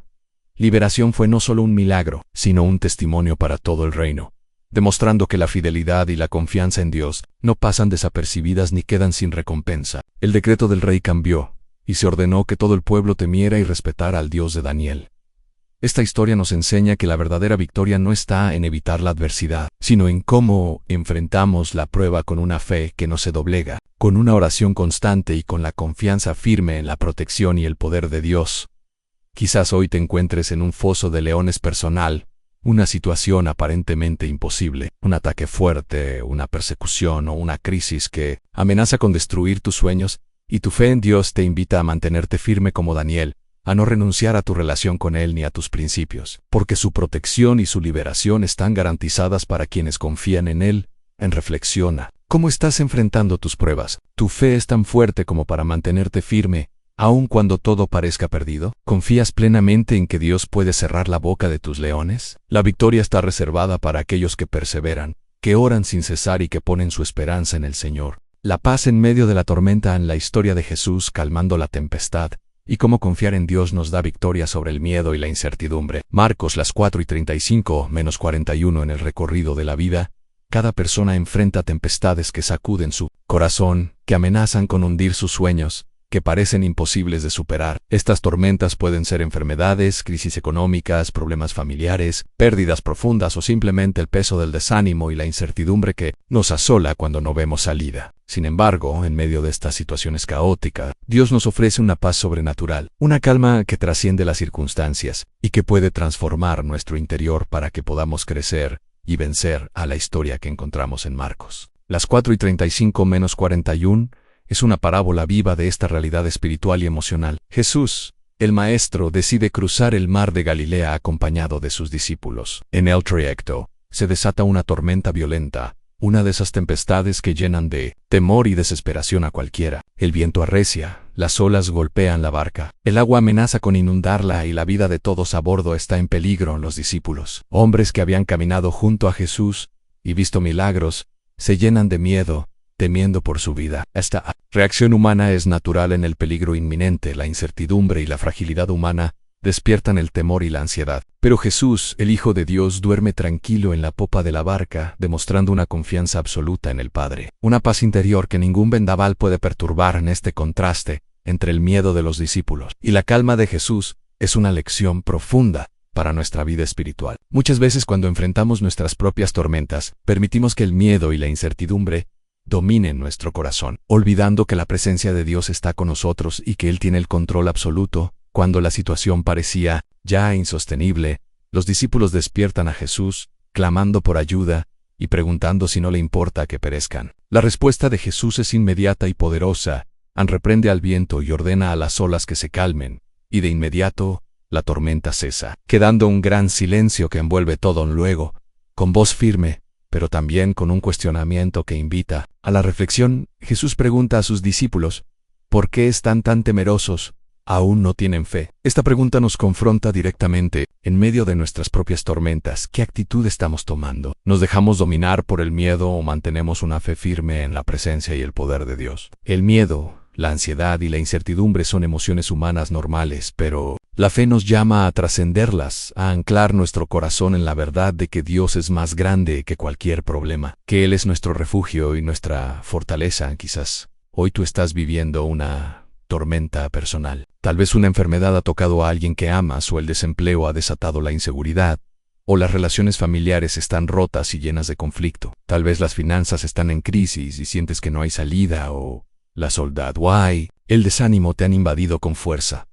liberación. Fue no solo un milagro, sino un testimonio para todo el reino, demostrando que la fidelidad y la confianza en Dios no pasan desapercibidas ni quedan sin recompensa. El decreto del rey cambió, y se ordenó que todo el pueblo temiera y respetara al Dios de Daniel. Esta historia nos enseña que la verdadera victoria no está en evitar la adversidad, sino en cómo enfrentamos la prueba con una fe que no se doblega, con una oración constante y con la confianza firme en la protección y el poder de Dios. Quizás hoy te encuentres en un foso de leones personal, una situación aparentemente imposible, un ataque fuerte, una persecución o una crisis que amenaza con destruir tus sueños, y tu fe en Dios te invita a mantenerte firme como Daniel, a no renunciar a tu relación con Él ni a tus principios, porque su protección y su liberación están garantizadas para quienes confían en Él. Reflexiona. ¿Cómo estás enfrentando tus pruebas? ¿Tu fe es tan fuerte como para mantenerte firme, aun cuando todo parezca perdido? ¿Confías plenamente en que Dios puede cerrar la boca de tus leones? La victoria está reservada para aquellos que perseveran, que oran sin cesar y que ponen su esperanza en el Señor. La paz en medio de la tormenta en la historia de Jesús calmando la tempestad, y cómo confiar en Dios nos da victoria sobre el miedo y la incertidumbre. Marcos 4:35-41 en el recorrido de la vida, cada persona enfrenta tempestades que sacuden su corazón, que amenazan con hundir sus sueños, que parecen imposibles de superar. Estas tormentas pueden ser enfermedades, crisis económicas, problemas familiares, pérdidas profundas o simplemente el peso del desánimo y la incertidumbre que nos asola cuando no vemos salida. Sin embargo, en medio de estas situaciones caóticas, Dios nos ofrece una paz sobrenatural, una calma que trasciende las circunstancias y que puede transformar nuestro interior para que podamos crecer y vencer a la historia que encontramos en Marcos. Las 4:35-41 es una parábola viva de esta realidad espiritual y emocional. Jesús, el Maestro decide cruzar el mar de Galilea acompañado de sus discípulos. En el trayecto, se desata una tormenta violenta, una de esas tempestades que llenan de temor y desesperación a cualquiera. El viento arrecia, las olas golpean la barca, el agua amenaza con inundarla y la vida de todos a bordo está en peligro. Los discípulos, hombres que habían caminado junto a Jesús y visto milagros, se llenan de miedo, temiendo por su vida. Esta reacción humana es natural en el peligro inminente. La incertidumbre y la fragilidad humana despiertan el temor y la ansiedad. Pero Jesús, el Hijo de Dios, duerme tranquilo en la popa de la barca, demostrando una confianza absoluta en el Padre. Una paz interior que ningún vendaval puede perturbar. En este contraste entre el miedo de los discípulos y la calma de Jesús es una lección profunda para nuestra vida espiritual. Muchas veces cuando enfrentamos nuestras propias tormentas, permitimos que el miedo y la incertidumbre dominen nuestro corazón, olvidando que la presencia de Dios está con nosotros y que Él tiene el control absoluto. Cuando la situación parecía ya insostenible, los discípulos despiertan a Jesús, clamando por ayuda y preguntando si no le importa que perezcan. La respuesta de Jesús es inmediata y poderosa. Reprende al viento y ordena a las olas que se calmen, y de inmediato la tormenta cesa, quedando un gran silencio que envuelve todo. Luego, con voz firme, pero también con un cuestionamiento que invita a la reflexión, Jesús pregunta a sus discípulos, ¿por qué están tan temerosos? ¿Aún no tienen fe? Esta pregunta nos confronta directamente en medio de nuestras propias tormentas. ¿Qué actitud estamos tomando? ¿Nos dejamos dominar por el miedo o mantenemos una fe firme en la presencia y el poder de Dios? El miedo, la ansiedad y la incertidumbre son emociones humanas normales, pero la fe nos llama a trascenderlas, a anclar nuestro corazón en la verdad de que Dios es más grande que cualquier problema, que Él es nuestro refugio y nuestra fortaleza. Quizás hoy tú estás viviendo una tormenta personal. Tal vez una enfermedad ha tocado a alguien que amas, o el desempleo ha desatado la inseguridad, o las relaciones familiares están rotas y llenas de conflicto. Tal vez las finanzas están en crisis y sientes que no hay salida, o la soledad o el desánimo te han invadido con fuerza.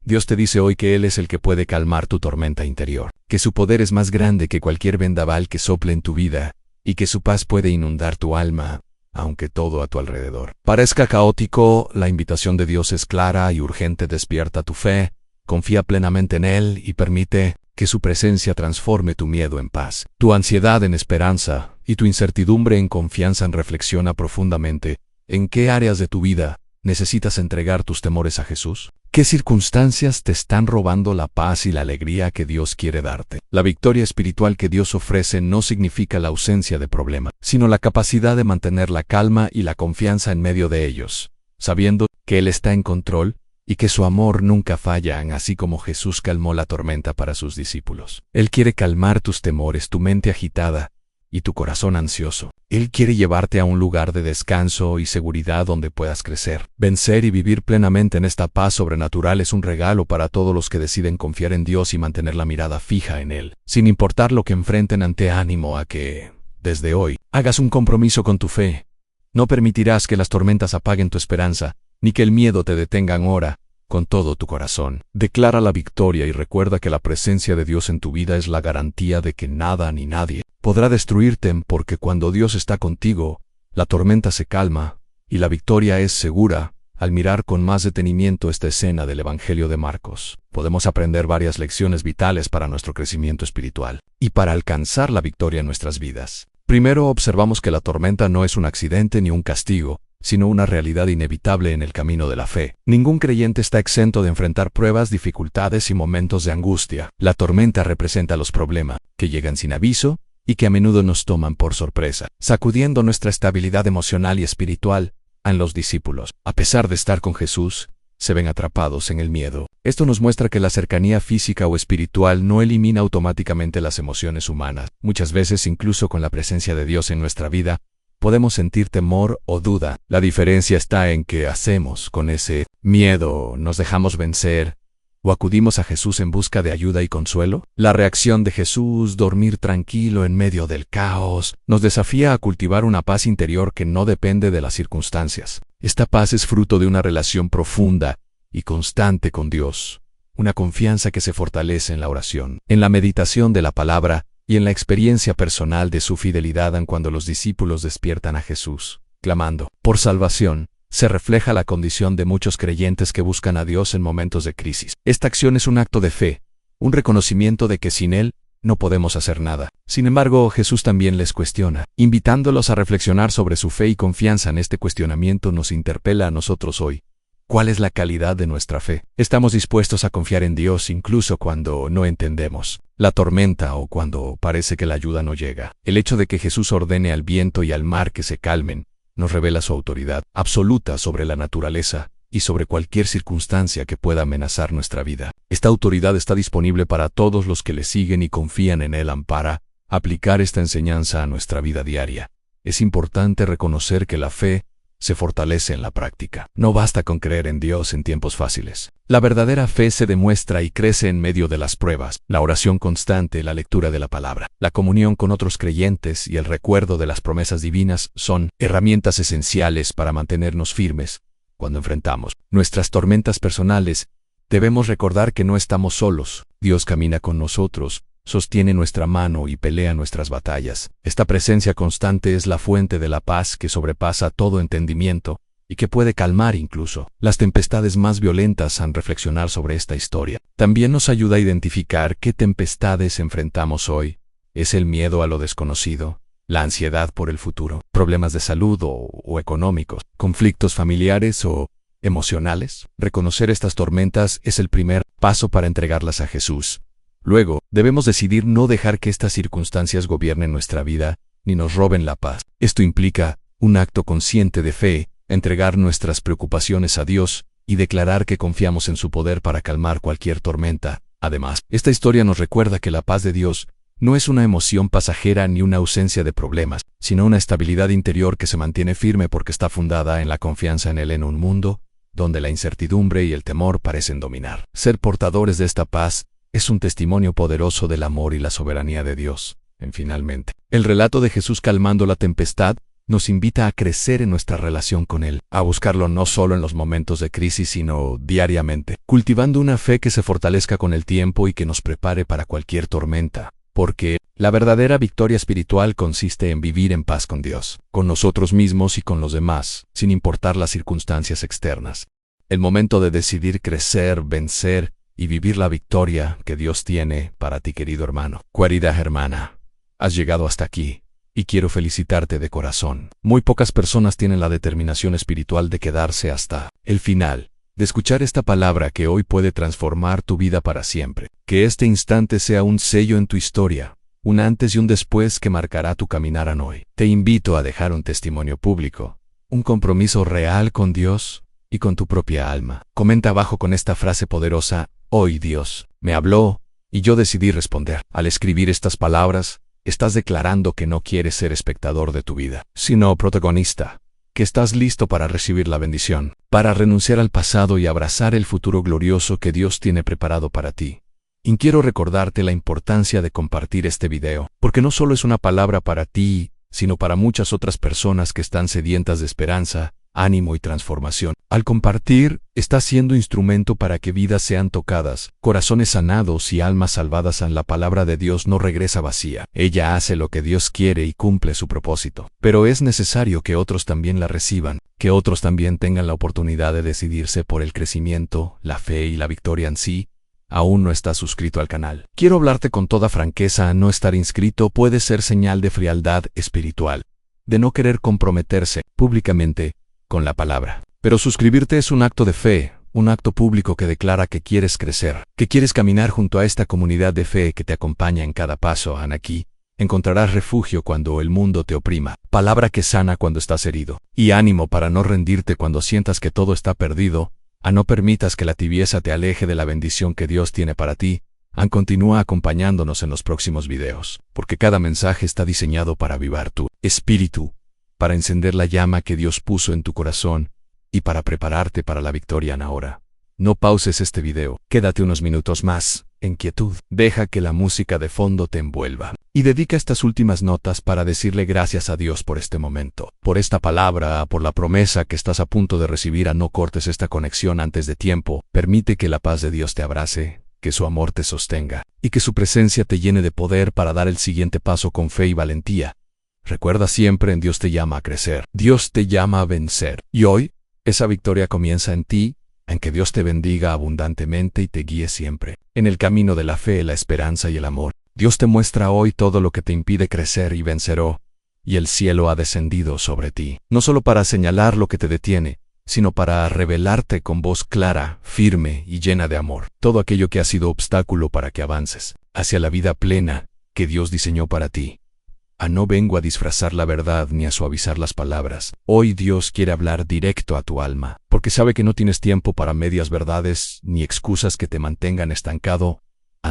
Dios te dice hoy que Él es el que puede calmar tu tormenta interior, que su poder es más grande que cualquier vendaval que sople en tu vida, y que su paz puede inundar tu alma, aunque todo a tu alrededor parezca caótico. La invitación de Dios es clara y urgente. Despierta tu fe, confía plenamente en Él y permite que su presencia transforme tu miedo en paz, tu ansiedad en esperanza y tu incertidumbre en confianza. Reflexiona profundamente en qué áreas de tu vida necesitas entregar tus temores a Jesús. ¿Qué circunstancias te están robando la paz y la alegría que Dios quiere darte? La victoria espiritual que Dios ofrece no significa la ausencia de problemas, sino la capacidad de mantener la calma y la confianza en medio de ellos, sabiendo que Él está en control y que su amor nunca falla. Así como Jesús calmó la tormenta para sus discípulos, Él quiere calmar tus temores, tu mente agitada y tu corazón ansioso. Él quiere llevarte a un lugar de descanso y seguridad donde puedas crecer, vencer y vivir plenamente en esta paz sobrenatural. Es un regalo para todos los que deciden confiar en Dios y mantener la mirada fija en Él, sin importar lo que enfrenten. Ánimo a que, desde hoy, hagas un compromiso con tu fe. No permitirás que las tormentas apaguen tu esperanza, ni que el miedo te detenga. Ora con todo tu corazón. Declara la victoria y recuerda que la presencia de Dios en tu vida es la garantía de que nada ni nadie podrá destruirte, porque cuando Dios está contigo, la tormenta se calma y la victoria es segura. Al mirar con más detenimiento esta escena del Evangelio de Marcos, podemos aprender varias lecciones vitales para nuestro crecimiento espiritual y para alcanzar la victoria en nuestras vidas. Primero, observamos que la tormenta no es un accidente ni un castigo, sino una realidad inevitable en el camino de la fe. Ningún creyente está exento de enfrentar pruebas, dificultades y momentos de angustia. La tormenta representa los problemas que llegan sin aviso y que a menudo nos toman por sorpresa, sacudiendo nuestra estabilidad emocional y espiritual. En los discípulos, a pesar de estar con Jesús, se ven atrapados en el miedo. Esto nos muestra que la cercanía física o espiritual no elimina automáticamente las emociones humanas. Muchas veces, incluso con la presencia de Dios en nuestra vida, podemos sentir temor o duda. La diferencia está en qué hacemos con ese miedo. ¿Nos dejamos vencer o acudimos a Jesús en busca de ayuda y consuelo? La reacción de Jesús, dormir tranquilo en medio del caos, nos desafía a cultivar una paz interior que no depende de las circunstancias. Esta paz es fruto de una relación profunda y constante con Dios, una confianza que se fortalece en la oración, en la meditación de la palabra y en la experiencia personal de su fidelidad. Cuando los discípulos despiertan a Jesús, clamando por salvación, se refleja la condición de muchos creyentes que buscan a Dios en momentos de crisis. Esta acción es un acto de fe, un reconocimiento de que sin Él no podemos hacer nada. Sin embargo, Jesús también les cuestiona, invitándolos a reflexionar sobre su fe y confianza. En este cuestionamiento nos interpela a nosotros hoy. ¿Cuál es la calidad de nuestra fe? ¿Estamos dispuestos a confiar en Dios incluso cuando no entendemos la tormenta o cuando parece que la ayuda no llega? El hecho de que Jesús ordene al viento y al mar que se calmen nos revela su autoridad absoluta sobre la naturaleza y sobre cualquier circunstancia que pueda amenazar nuestra vida. Esta autoridad está disponible para todos los que le siguen y confían en Él. Para aplicar esta enseñanza a nuestra vida diaria, es importante reconocer que la fe se fortalece en la práctica. No basta con creer en Dios en tiempos fáciles. La verdadera fe se demuestra y crece en medio de las pruebas. La oración constante, la lectura de la palabra, la comunión con otros creyentes y el recuerdo de las promesas divinas son herramientas esenciales para mantenernos firmes cuando enfrentamos nuestras tormentas personales. Debemos recordar que no estamos solos. Dios camina con nosotros, sostiene nuestra mano y pelea nuestras batallas. Esta presencia constante es la fuente de la paz que sobrepasa todo entendimiento y que puede calmar incluso las tempestades más violentas. Al reflexionar sobre esta historia, también nos ayuda a identificar qué tempestades enfrentamos hoy. ¿Es el miedo a lo desconocido? ¿La ansiedad por el futuro? ¿Problemas de salud o económicos? ¿Conflictos familiares o emocionales? Reconocer estas tormentas es el primer paso para entregarlas a Jesús. Luego, debemos decidir no dejar que estas circunstancias gobiernen nuestra vida, ni nos roben la paz. Esto implica un acto consciente de fe, entregar nuestras preocupaciones a Dios y declarar que confiamos en su poder para calmar cualquier tormenta. Además, esta historia nos recuerda que la paz de Dios no es una emoción pasajera ni una ausencia de problemas, sino una estabilidad interior que se mantiene firme porque está fundada en la confianza en Él en un mundo donde la incertidumbre y el temor parecen dominar. Ser portadores de esta paz es un testimonio poderoso del amor y la soberanía de Dios. Finalmente, el relato de Jesús calmando la tempestad nos invita a crecer en nuestra relación con Él, a buscarlo no solo en los momentos de crisis, sino diariamente, cultivando una fe que se fortalezca con el tiempo y que nos prepare para cualquier tormenta. Porque la verdadera victoria espiritual consiste en vivir en paz con Dios, con nosotros mismos y con los demás, sin importar las circunstancias externas. El momento de decidir crecer, vencer y vivir la victoria que Dios tiene para ti, querido hermano. Querida hermana, has llegado hasta aquí y quiero felicitarte de corazón. Muy pocas personas tienen la determinación espiritual de quedarse hasta el final, de escuchar esta palabra que hoy puede transformar tu vida para siempre. Que este instante sea un sello en tu historia, un antes y un después que marcará tu caminar hoy. Te invito a dejar un testimonio público, un compromiso real con Dios y con tu propia alma. Comenta abajo con esta frase poderosa: hoy Dios me habló y yo decidí responder. Al escribir estas palabras, estás declarando que no quieres ser espectador de tu vida, sino protagonista, que estás listo para recibir la bendición, para renunciar al pasado y abrazar el futuro glorioso que Dios tiene preparado para ti. Y quiero recordarte la importancia de compartir este video, porque no solo es una palabra para ti, sino para muchas otras personas que están sedientas de esperanza, ánimo y transformación. Al compartir, estás siendo instrumento para que vidas sean tocadas, corazones sanados y almas salvadas. La palabra de Dios no regresa vacía. Ella hace lo que Dios quiere y cumple su propósito. Pero es necesario que otros también la reciban, que otros también tengan la oportunidad de decidirse por el crecimiento, la fe y la victoria en sí. Aún no estás suscrito al canal. Quiero hablarte con toda franqueza: no estar inscrito puede ser señal de frialdad espiritual, de no querer comprometerse públicamente con la palabra. Pero suscribirte es un acto de fe, un acto público que declara que quieres crecer, que quieres caminar junto a esta comunidad de fe que te acompaña en cada paso. Aquí encontrarás refugio cuando el mundo te oprima, palabra que sana cuando estás herido, y ánimo para no rendirte cuando sientas que todo está perdido. No permitas que la tibieza te aleje de la bendición que Dios tiene para ti. Continúa acompañándonos en los próximos videos, porque cada mensaje está diseñado para avivar tu espíritu, para encender la llama que Dios puso en tu corazón y para prepararte para la victoria ahora. No pauses este video, quédate unos minutos más, en quietud. Deja que la música de fondo te envuelva. Y dedica estas últimas notas para decirle gracias a Dios por este momento, por esta palabra, por la promesa que estás a punto de recibir. No cortes esta conexión antes de tiempo. Permite que la paz de Dios te abrace, que su amor te sostenga, y que su presencia te llene de poder para dar el siguiente paso con fe y valentía. Recuerda siempre, en Dios te llama a crecer. Dios te llama a vencer. Y hoy Esa victoria comienza en ti, en que Dios te bendiga abundantemente y te guíe siempre en el camino de la fe, la esperanza y el amor. Dios te muestra hoy todo lo que te impide crecer y vencer, y el cielo ha descendido sobre ti, no solo para señalar lo que te detiene, sino para revelarte con voz clara, firme y llena de amor todo aquello que ha sido obstáculo para que avances hacia la vida plena que Dios diseñó para ti. No vengo a disfrazar la verdad ni a suavizar las palabras. Hoy Dios quiere hablar directo a tu alma, porque sabe que no tienes tiempo para medias verdades ni excusas que te mantengan estancado.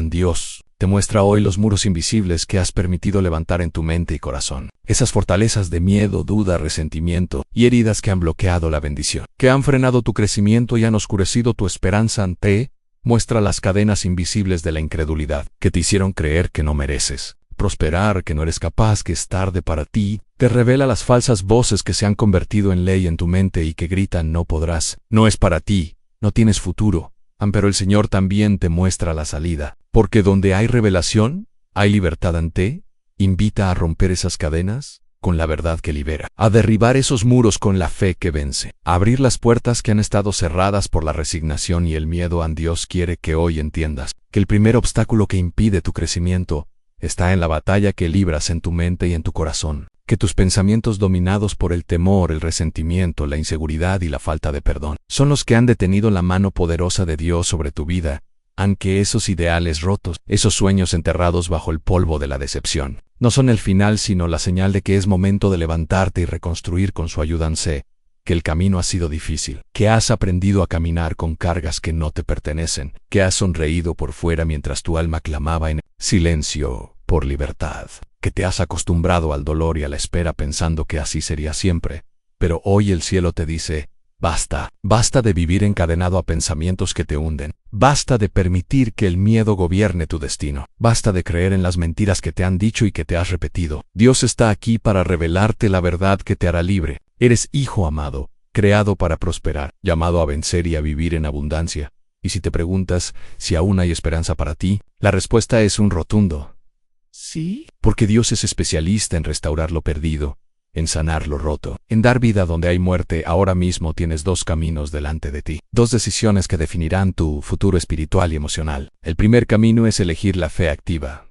Dios te muestra hoy los muros invisibles que has permitido levantar en tu mente y corazón. Esas fortalezas de miedo, duda, resentimiento y heridas que han bloqueado la bendición, que han frenado tu crecimiento y han oscurecido tu esperanza ante. Muestra las cadenas invisibles de la incredulidad, que te hicieron creer que no mereces prosperar, que no eres capaz, que es tarde para ti. Te revela las falsas voces que se han convertido en ley en tu mente y que gritan no podrás, no es para ti, no tienes futuro. Pero el Señor también te muestra la salida, porque donde hay revelación, hay libertad ante. Invita a romper esas cadenas con la verdad que libera, a derribar esos muros con la fe que vence, a abrir las puertas que han estado cerradas por la resignación y el miedo. Dios quiere que hoy entiendas que el primer obstáculo que impide tu crecimiento está en la batalla que libras en tu mente y en tu corazón, que tus pensamientos dominados por el temor, el resentimiento, la inseguridad y la falta de perdón son los que han detenido la mano poderosa de Dios sobre tu vida, aunque esos ideales rotos, esos sueños enterrados bajo el polvo de la decepción, no son el final sino la señal de que es momento de levantarte y reconstruir con su ayuda. Sé que el camino ha sido difícil, que has aprendido a caminar con cargas que no te pertenecen, que has sonreído por fuera mientras tu alma clamaba en silencio por libertad, que te has acostumbrado al dolor y a la espera pensando que así sería siempre. Pero hoy el cielo te dice, basta, basta de vivir encadenado a pensamientos que te hunden, basta de permitir que el miedo gobierne tu destino, basta de creer en las mentiras que te han dicho y que te has repetido. Dios está aquí para revelarte la verdad que te hará libre. Eres hijo amado, creado para prosperar, llamado a vencer y a vivir en abundancia. Y si te preguntas si aún hay esperanza para ti, la respuesta es un rotundo sí, porque Dios es especialista en restaurar lo perdido, en sanar lo roto, en dar vida donde hay muerte. Ahora mismo tienes dos caminos delante de ti, dos decisiones que definirán tu futuro espiritual y emocional. El primer camino es elegir la fe activa,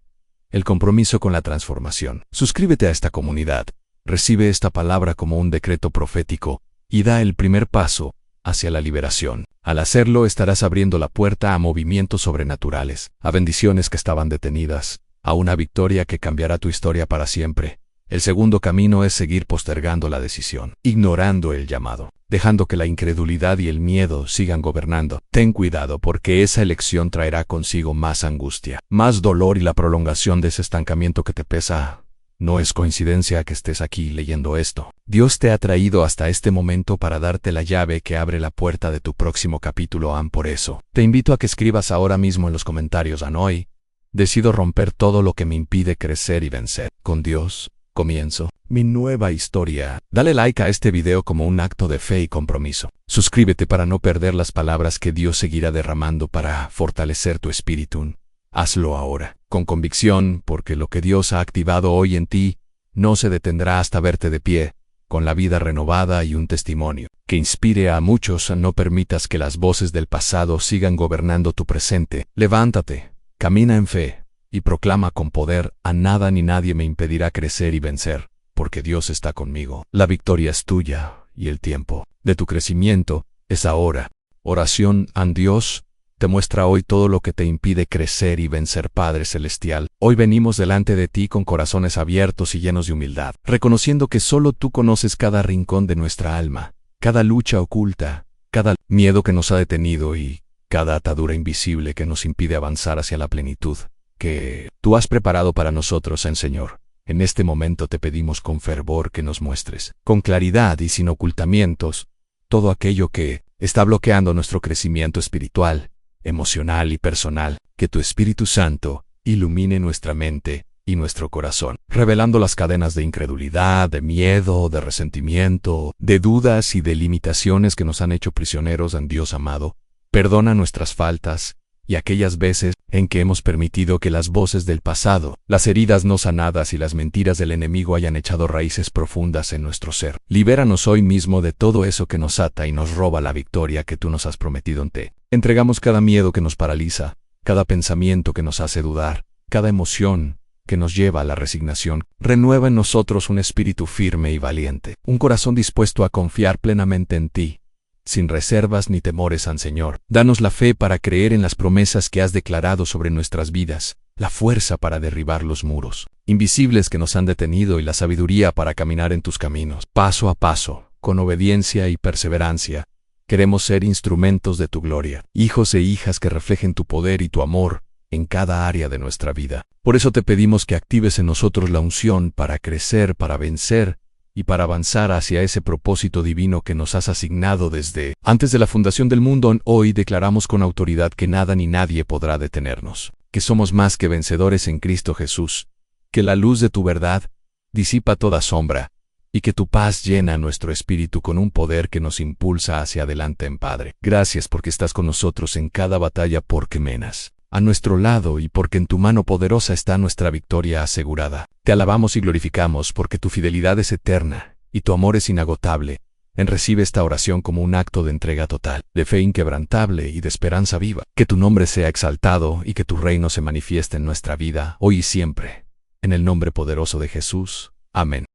el compromiso con la transformación. Suscríbete a esta comunidad, recibe esta palabra como un decreto profético y da el primer paso hacia la liberación. Al hacerlo estarás abriendo la puerta a movimientos sobrenaturales, a bendiciones que estaban detenidas, a una victoria que cambiará tu historia para siempre. El segundo camino es seguir postergando la decisión, ignorando el llamado, dejando que la incredulidad y el miedo sigan gobernando. Ten cuidado, porque esa elección traerá consigo más angustia, más dolor y la prolongación de ese estancamiento que te pesa. No es coincidencia que estés aquí leyendo esto. Dios te ha traído hasta este momento para darte la llave que abre la puerta de tu próximo capítulo. Por eso, te invito a que escribas ahora mismo en los comentarios: hoy decido romper todo lo que me impide crecer y vencer. Con Dios comienzo mi nueva historia. Dale like a este video como un acto de fe y compromiso. Suscríbete para no perder las palabras que Dios seguirá derramando para fortalecer tu espíritu. Hazlo ahora, con convicción, porque lo que Dios ha activado hoy en ti no se detendrá hasta verte de pie, con la vida renovada y un testimonio que inspire a muchos. No permitas que las voces del pasado sigan gobernando tu presente. Levántate, camina en fe y proclama con poder: a nada ni nadie me impedirá crecer y vencer, porque Dios está conmigo. La victoria es tuya y el tiempo de tu crecimiento es ahora. Oración. Dios te muestra hoy todo lo que te impide crecer y vencer. Padre Celestial, hoy venimos delante de ti con corazones abiertos y llenos de humildad, reconociendo que solo tú conoces cada rincón de nuestra alma, cada lucha oculta, cada miedo que nos ha detenido y cada atadura invisible que nos impide avanzar hacia la plenitud que tú has preparado para nosotros. Señor, en este momento te pedimos con fervor que nos muestres, con claridad y sin ocultamientos, todo aquello que está bloqueando nuestro crecimiento espiritual, emocional y personal. Que tu Espíritu Santo ilumine nuestra mente y nuestro corazón, revelando las cadenas de incredulidad, de miedo, de resentimiento, de dudas y de limitaciones que nos han hecho prisioneros. Dios amado, perdona nuestras faltas y aquellas veces en que hemos permitido que las voces del pasado, las heridas no sanadas y las mentiras del enemigo hayan echado raíces profundas en nuestro ser. Libéranos hoy mismo de todo eso que nos ata y nos roba la victoria que tú nos has prometido en ti. Entregamos cada miedo que nos paraliza, cada pensamiento que nos hace dudar, cada emoción que nos lleva a la resignación. Renueva en nosotros un espíritu firme y valiente, un corazón dispuesto a confiar plenamente en ti, sin reservas ni temores al Señor. Danos la fe para creer en las promesas que has declarado sobre nuestras vidas, la fuerza para derribar los muros invisibles que nos han detenido y la sabiduría para caminar en tus caminos. Paso a paso, con obediencia y perseverancia, queremos ser instrumentos de tu gloria, hijos e hijas que reflejen tu poder y tu amor en cada área de nuestra vida. Por eso te pedimos que actives en nosotros la unción para crecer, para vencer y para avanzar hacia ese propósito divino que nos has asignado desde antes de la fundación del mundo. Hoy declaramos con autoridad que nada ni nadie podrá detenernos, que somos más que vencedores en Cristo Jesús, que la luz de tu verdad disipa toda sombra, y que tu paz llena nuestro espíritu con un poder que nos impulsa hacia adelante en Padre. Gracias porque estás con nosotros en cada batalla, porque menas a nuestro lado y porque en tu mano poderosa está nuestra victoria asegurada. Te alabamos y glorificamos porque tu fidelidad es eterna y tu amor es inagotable. Recibe esta oración como un acto de entrega total, de fe inquebrantable y de esperanza viva. Que tu nombre sea exaltado y que tu reino se manifieste en nuestra vida, hoy y siempre. En el nombre poderoso de Jesús. Amén.